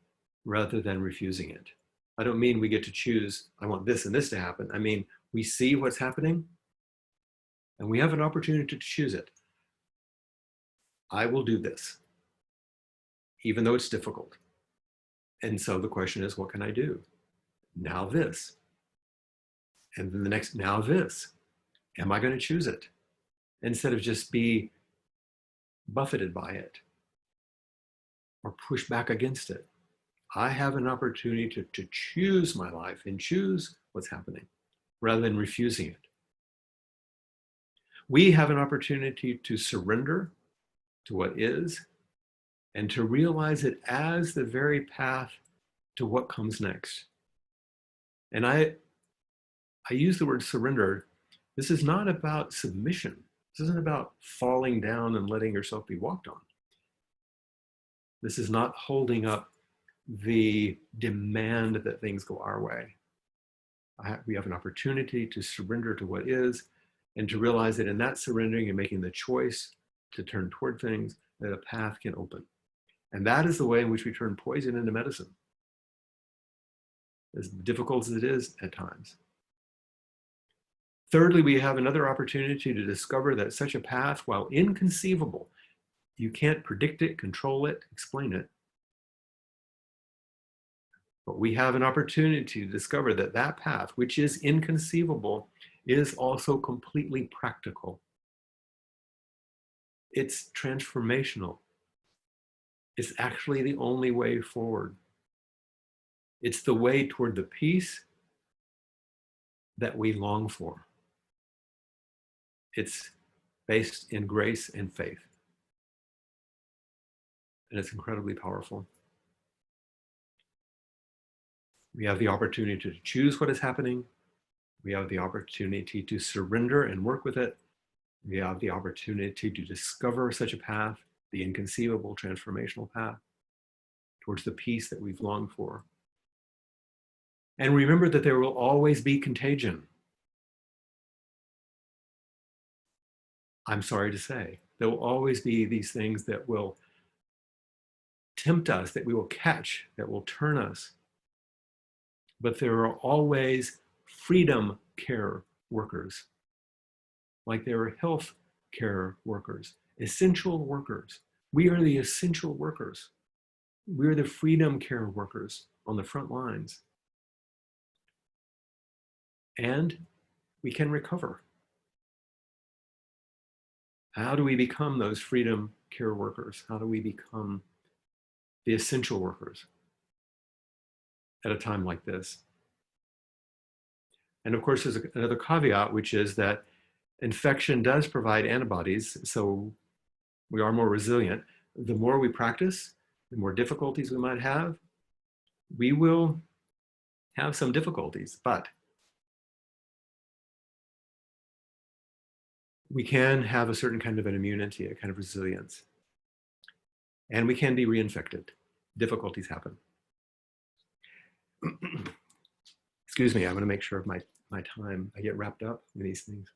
rather than refusing it. I don't mean we get to choose, I want this and this to happen. I mean, we see what's happening and we have an opportunity to choose it. I will do this, even though it's difficult. And so the question is, what can I do? Now this. And then the next, now this. Am I going to choose it? Instead of just be buffeted by it or push back against it. I have an opportunity to choose my life and choose what's happening rather than refusing it. We have an opportunity to surrender to what is and to realize it as the very path to what comes next. And I use the word surrender. This is not about submission. This isn't about falling down and letting yourself be walked on. This is not holding up the demand that things go our way. We have an opportunity to surrender to what is and to realize that in that surrendering and making the choice to turn toward things, that a path can open. And that is the way in which we turn poison into medicine, as difficult as it is at times. Thirdly, we have another opportunity to discover that such a path, while inconceivable, you can't predict it, control it, explain it. But we have an opportunity to discover that that path, which is inconceivable, is also completely practical. It's transformational. It's actually the only way forward. It's the way toward the peace that we long for. It's based in grace and faith. And it's incredibly powerful. We have the opportunity to choose what is happening. We have the opportunity to surrender and work with it. We have the opportunity to discover such a path, the inconceivable transformational path towards the peace that we've longed for. And remember that there will always be contagion. I'm sorry to say, there will always be these things that will tempt us, that we will catch, that will turn us. But there are always freedom care workers, like there are health care workers, essential workers. We are the essential workers. We're the freedom care workers on the front lines. And we can recover. How do we become those freedom care workers? How do we become the essential workers at a time like this? And of course, there's another caveat, which is that infection does provide antibodies, so we are more resilient. The more we practice, the more difficulties we might have, we will have some difficulties, but we can have a certain kind of an immunity, a kind of resilience. And we can be reinfected. Difficulties happen. Excuse me, I want to make sure of my time. I get wrapped up in these things.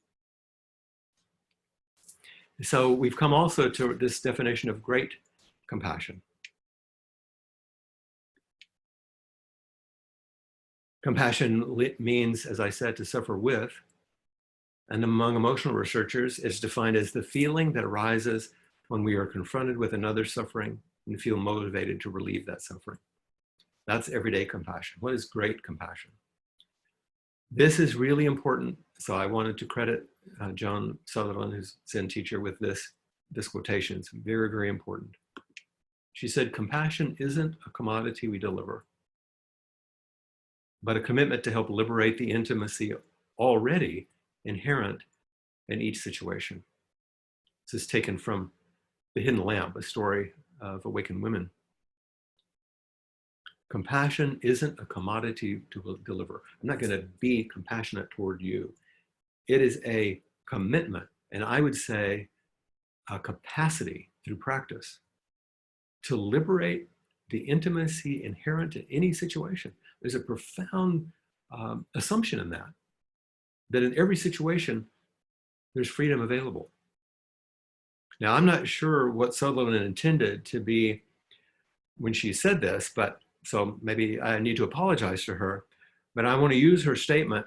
So we've come also to this definition of great compassion. Compassion means, as I said, to suffer with, and among emotional researchers, is defined as the feeling that arises when we are confronted with another's suffering and feel motivated to relieve that suffering. That's everyday compassion. What is great compassion? This is really important. So I wanted to credit John Sutherland, who's Zen teacher, with this quotation. It's very, very important. She said, compassion isn't a commodity we deliver, but a commitment to help liberate the intimacy already inherent in each situation. This is taken from The Hidden Lamp, a story of awakened women. Compassion isn't a commodity to deliver. I'm not going to be compassionate toward you. It is a commitment, and I would say a capacity through practice to liberate the intimacy inherent in any situation. There's a profound assumption in that in every situation, there's freedom available. Now, I'm not sure what Sutherland intended to be when she said this, but so maybe I need to apologize to her, but I want to use her statement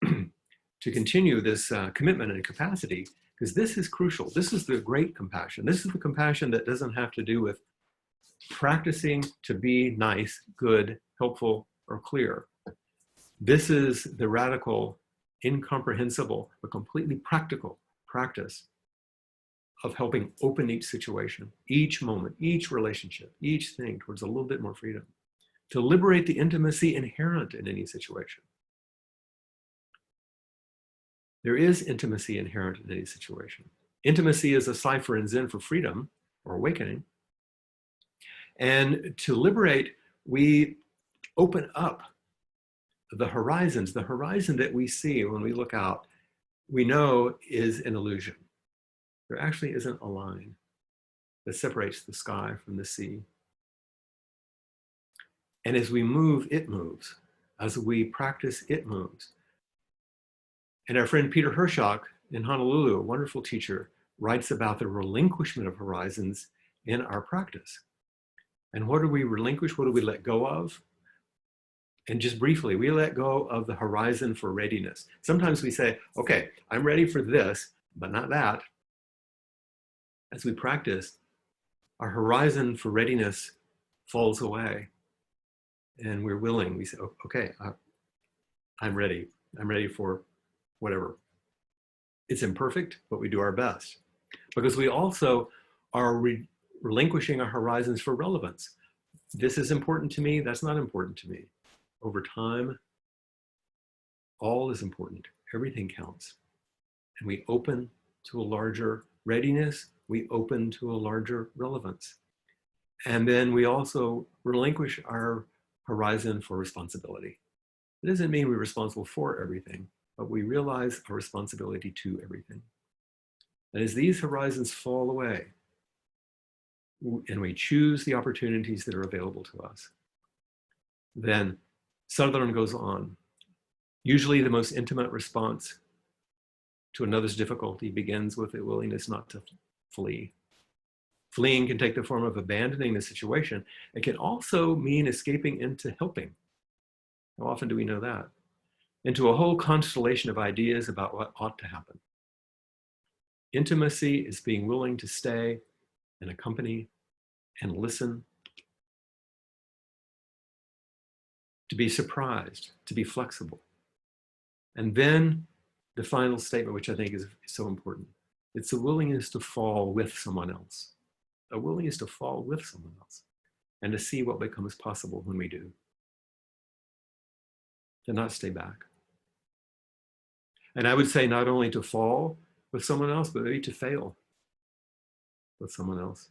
to continue this commitment and capacity, because this is crucial. This is the great compassion. This is the compassion that doesn't have to do with practicing to be nice, good, helpful, or clear. This is the radical, incomprehensible, but completely practical practice of helping open each situation, each moment, each relationship, each thing towards a little bit more freedom, to liberate the intimacy inherent in any situation. There is intimacy inherent in any situation. Intimacy is a cipher in Zen for freedom or awakening. And to liberate, we open up the horizons. The horizon that we see when we look out, we know is an illusion. There actually isn't a line that separates the sky from the sea. And as we move, it moves. As we practice, it moves. And our friend Peter Hershock in Honolulu, a wonderful teacher, writes about the relinquishment of horizons in our practice. And what do we relinquish? What do we let go of? And just briefly, we let go of the horizon for readiness. Sometimes we say, okay, I'm ready for this, but not that. As we practice, our horizon for readiness falls away. And we're willing. We say, okay, I'm ready. I'm ready for whatever. It's imperfect, but we do our best. Because we also are relinquishing our horizons for relevance. This is important to me. That's not important to me. Over time, all is important. Everything counts. And we open to a larger readiness. We open to a larger relevance. And then we also relinquish our horizon for responsibility. It doesn't mean we're responsible for everything, but we realize our responsibility to everything. And as these horizons fall away, and we choose the opportunities that are available to us, then Sutherland goes on. Usually the most intimate response to another's difficulty begins with a willingness not to flee. Fleeing can take the form of abandoning the situation. It can also mean escaping into helping. How often do we know that? Into a whole constellation of ideas about what ought to happen. Intimacy is being willing to stay and accompany and listen, to be surprised, to be flexible. And then the final statement, which I think is so important, it's a willingness to fall with someone else. A willingness to fall with someone else and to see what becomes possible when we do. To not stay back. And I would say not only to fall with someone else, but maybe to fail with someone else.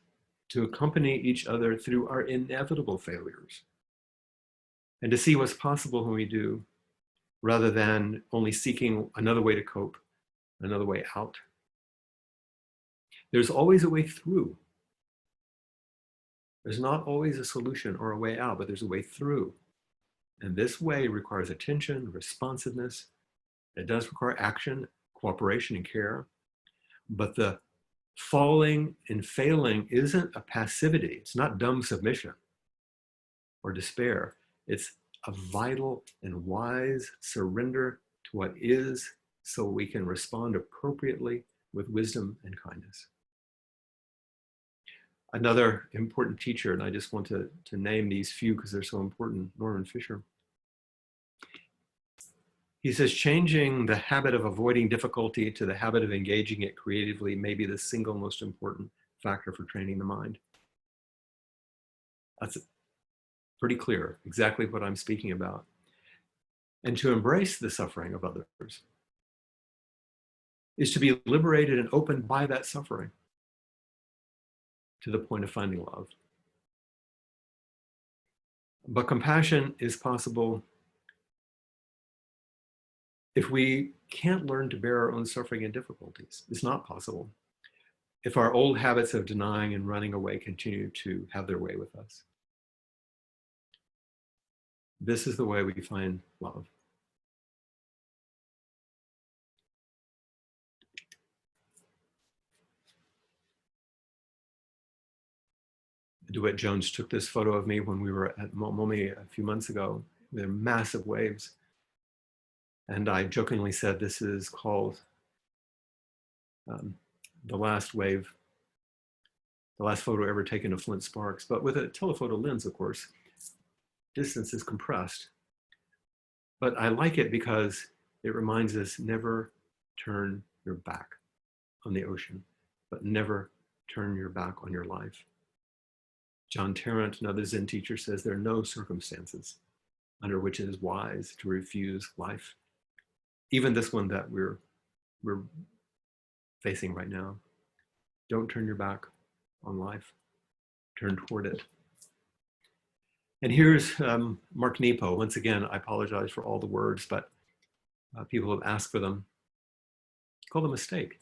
To accompany each other through our inevitable failures. And to see what's possible when we do, rather than only seeking another way to cope, another way out. There's always a way through. There's not always a solution or a way out, but there's a way through. And this way requires attention, responsiveness. It does require action, cooperation, and care. But the falling and failing isn't a passivity. It's not dumb submission or despair. It's a vital and wise surrender to what is so we can respond appropriately with wisdom and kindness. Another important teacher, and I just want to name these few because they're so important, Norman Fisher. He says, changing the habit of avoiding difficulty to the habit of engaging it creatively may be the single most important factor for training the mind. That's pretty clear, exactly what I'm speaking about. And to embrace the suffering of others is to be liberated and opened by that suffering to the point of finding love. But compassion is possible if we can't learn to bear our own suffering and difficulties. It's not possible if our old habits of denying and running away continue to have their way with us. This is the way we find love. DeWitt Jones took this photo of me when we were at Momi a few months ago. There are massive waves. And I jokingly said, this is called the last wave, the last photo ever taken of Flint Sparks. But with a telephoto lens, of course, distance is compressed. But I like it because it reminds us never turn your back on the ocean, but never turn your back on your life. John Tarrant, another Zen teacher, says there are no circumstances under which it is wise to refuse life. Even this one that we're facing right now. Don't turn your back on life. Turn toward it. And here's Mark Nepo. Once again, I apologize for all the words, but people have asked for them. It's called a mistake.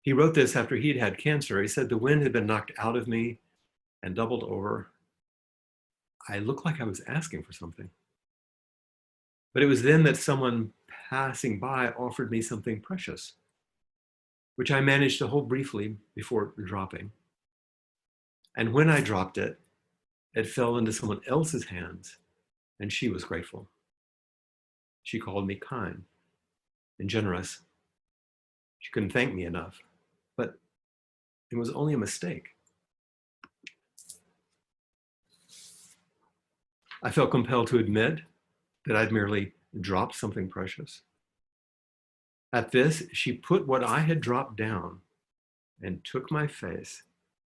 He wrote this after he'd had cancer. He said, the wind had been knocked out of me and doubled over. I looked like I was asking for something. But it was then that someone passing by offered me something precious, which I managed to hold briefly before dropping. And when I dropped it, it fell into someone else's hands, and she was grateful. She called me kind and generous. She couldn't thank me enough, but it was only a mistake. I felt compelled to admit that I'd merely dropped something precious. At this, she put what I had dropped down and took my face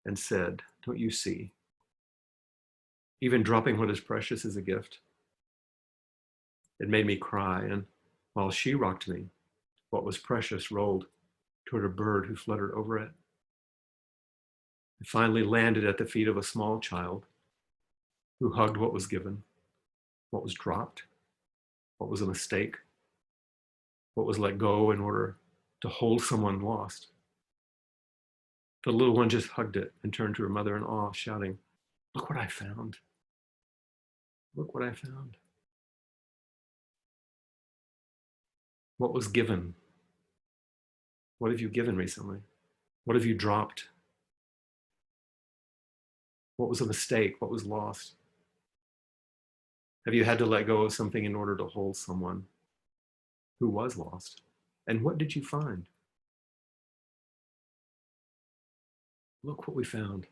and said, don't you see? Even dropping what is precious is a gift. It made me cry, and while she rocked me, what was precious rolled toward a bird who fluttered over it. It finally landed at the feet of a small child who hugged what was given, what was dropped, what was a mistake, what was let go in order to hold someone lost. The little one just hugged it and turned to her mother in awe, shouting, look what I found. Look what I found. What was given? What have you given recently? What have you dropped? What was a mistake? What was lost? Have you had to let go of something in order to hold someone who was lost? And what did you find? Look what we found.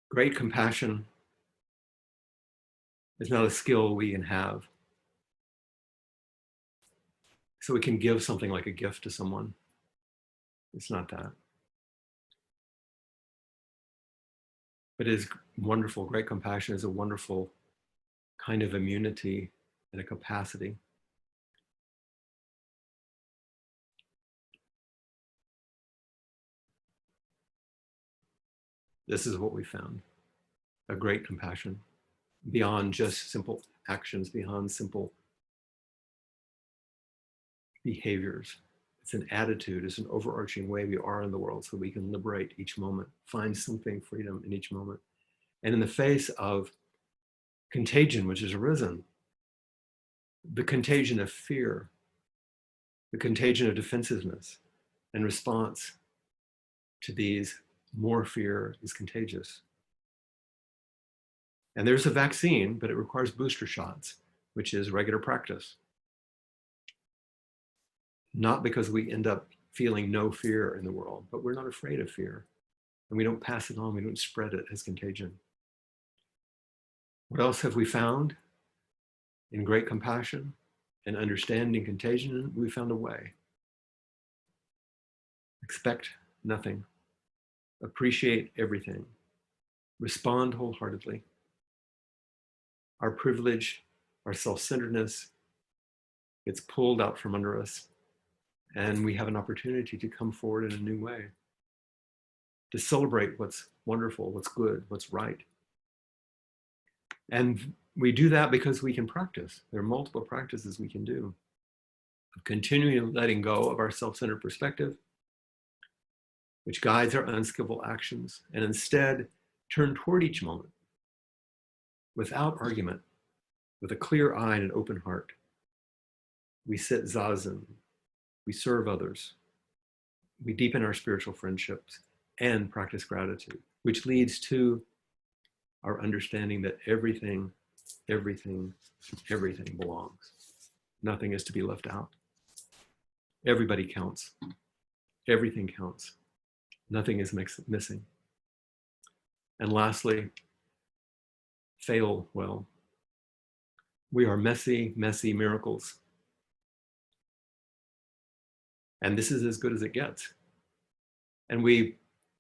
Great compassion is not a skill we can have. So we can give something like a gift to someone. It's not that. But it is wonderful. Great compassion is a wonderful kind of immunity and a capacity. This is what we found, a great compassion beyond just simple actions, beyond simple behaviors. It's an attitude, it's an overarching way we are in the world so we can liberate each moment, find something freedom in each moment. And in the face of contagion, which has arisen, the contagion of fear, the contagion of defensiveness and response to these, more fear is contagious. And there's a vaccine, but it requires booster shots, which is regular practice. Not because we end up feeling no fear in the world, but we're not afraid of fear. And we don't pass it on, we don't spread it as contagion. What else have we found? In great compassion and understanding contagion, we found a way. Expect nothing. Appreciate everything. Respond wholeheartedly. Our privilege, our self-centeredness gets pulled out from under us, and we have an opportunity to come forward in a new way, to celebrate what's wonderful, what's good, what's right. And we do that because we can practice. There are multiple practices we can do. Continuing letting go of our self-centered perspective, which guides our unskillful actions, and instead turn toward each moment without argument, with a clear eye and an open heart. We sit zazen, we serve others, we deepen our spiritual friendships and practice gratitude, which leads to our understanding that everything belongs. Nothing is to be left out. Everybody counts. Everything counts. Nothing is missing. And lastly, fail well. We are messy, messy miracles. And this is as good as it gets. And we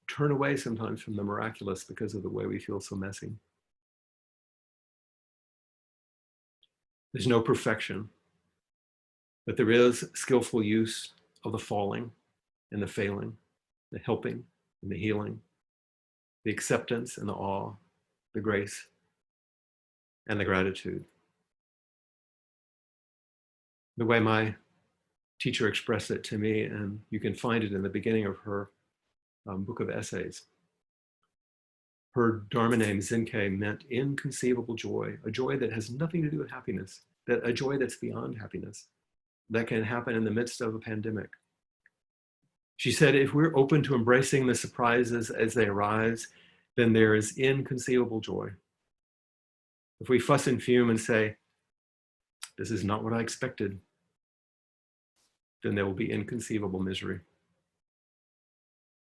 turn away sometimes from the miraculous because of the way we feel so messy. There's no perfection, but there is skillful use of the falling and the failing, the helping and the healing, the acceptance and the awe, the grace and the gratitude. The way my teacher expressed it to me, and you can find it in the beginning of her book of essays. Her Dharma name, Zenke, meant inconceivable joy, a joy that has nothing to do with happiness, that a joy that's beyond happiness, that can happen in the midst of a pandemic. She said, if we're open to embracing the surprises as they arise, then there is inconceivable joy. If we fuss and fume and say, this is not what I expected, then there will be inconceivable misery.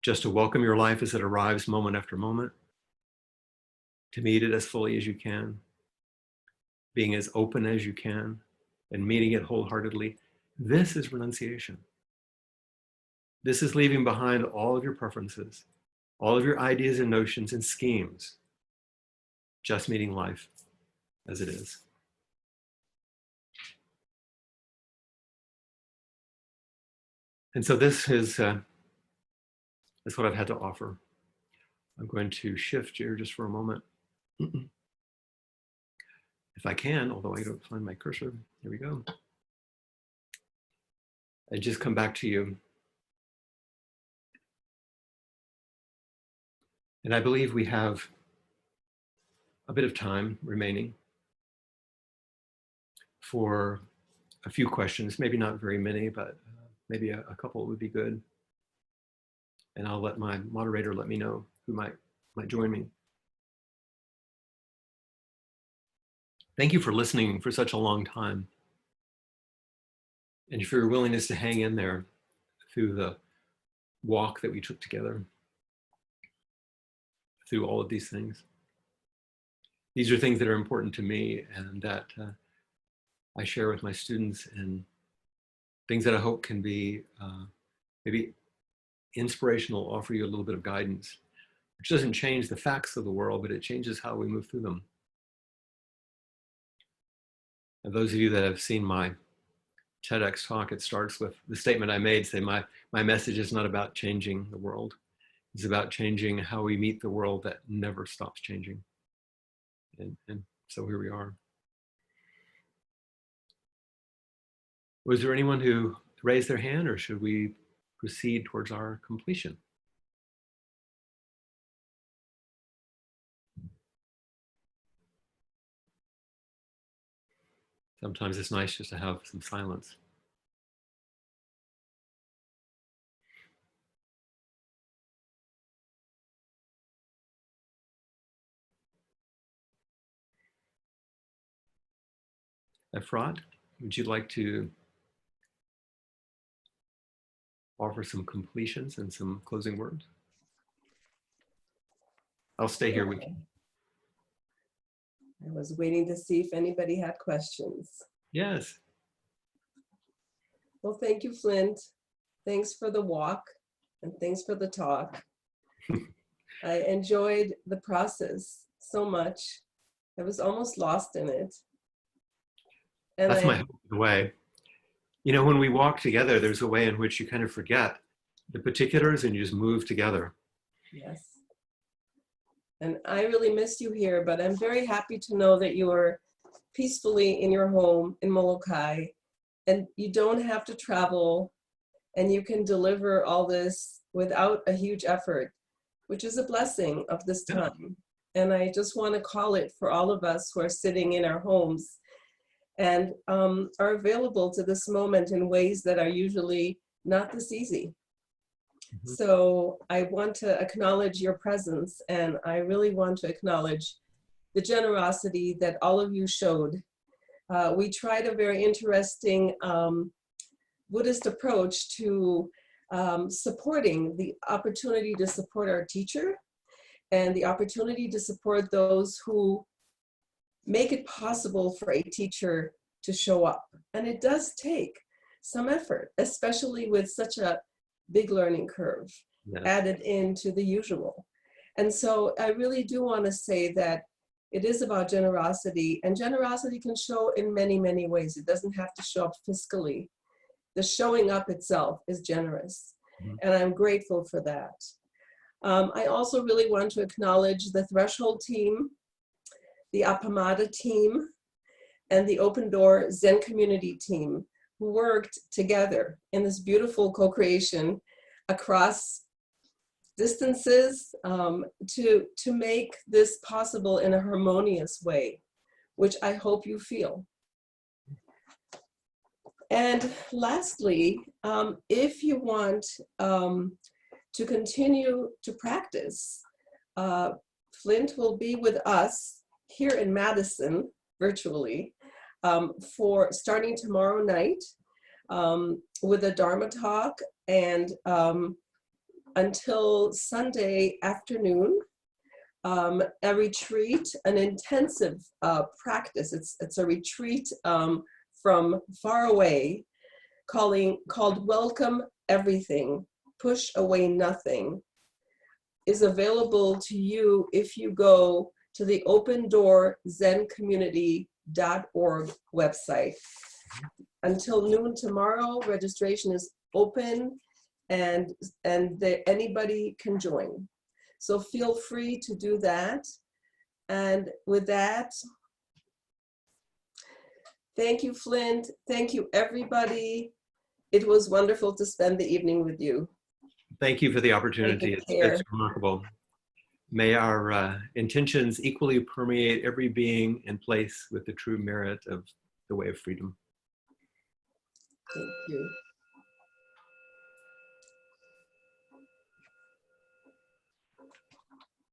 Just to welcome your life as it arrives moment after moment, to meet it as fully as you can, being as open as you can, and meeting it wholeheartedly. This is renunciation. This is leaving behind all of your preferences, all of your ideas and notions and schemes, just meeting life as it is. And so this is that's what I've had to offer. I'm going to shift here just for a moment. If I can, although I don't find my cursor, here we go. I just come back to you. And I believe we have a bit of time remaining for a few questions, maybe not very many, but maybe a couple would be good. And I'll let my moderator let me know who might join me. Thank you for listening for such a long time, and for your willingness to hang in there through the walk that we took together, through all of these things. These are things that are important to me and that I share with my students, and things that I hope can be maybe inspirational, offer you a little bit of guidance, which doesn't change the facts of the world, but it changes how we move through them. And those of you that have seen my TEDx talk, it starts with the statement I made, say my message is not about changing the world. It's about changing how we meet the world that never stops changing. And so here we are. Was there anyone who raise their hand, or should we proceed towards our completion? Sometimes it's nice just to have some silence. Efrat, would you like to offer some completions and some closing words? I'll stay here with you. I was waiting to see if anybody had questions. Yes. Well, thank you, Flint. Thanks for the walk and thanks for the talk. I enjoyed the process so much. I was almost lost in it. And That's my way. You know, when we walk together, there's a way in which you kind of forget the particulars and you just move together. Yes. And I really missed you here, but I'm very happy to know that you are peacefully in your home in Molokai, and you don't have to travel, and you can deliver all this without a huge effort, which is a blessing of this time. And I just want to call it for all of us who are sitting in our homes and are available to this moment in ways that are usually not this easy. So I want to acknowledge your presence, and I really want to acknowledge the generosity that all of you showed. We tried a very interesting Buddhist approach to supporting the opportunity to support our teacher and the opportunity to support those who make it possible for a teacher to show up. And it does take some effort, especially with such a big learning curve added into the usual. And so I really do want to say that it is about generosity, and generosity can show in many, many ways. It doesn't have to show up fiscally. The showing up itself is generous, and I'm grateful for that. I also really want to acknowledge the Threshold team, the Appamada team, and the Open Door Zen Community team, who worked together in this beautiful co-creation across distances to make this possible in a harmonious way, which I hope you feel. And lastly, if you want to continue to practice, Flint will be with us here in Madison virtually for starting tomorrow night with a Dharma talk, and until Sunday afternoon, a retreat, an intensive practice. It's a retreat from far away called Welcome Everything, Push Away Nothing, is available to you if you go to the Open Door Zen Community.org website. Until noon tomorrow, registration is open, and anybody can join. So feel free to do that. And with that, thank you, Flint. Thank you, everybody. It was wonderful to spend the evening with you. Thank you for the opportunity. It's remarkable. May our intentions equally permeate every being in place with the true merit of the way of freedom. Thank you.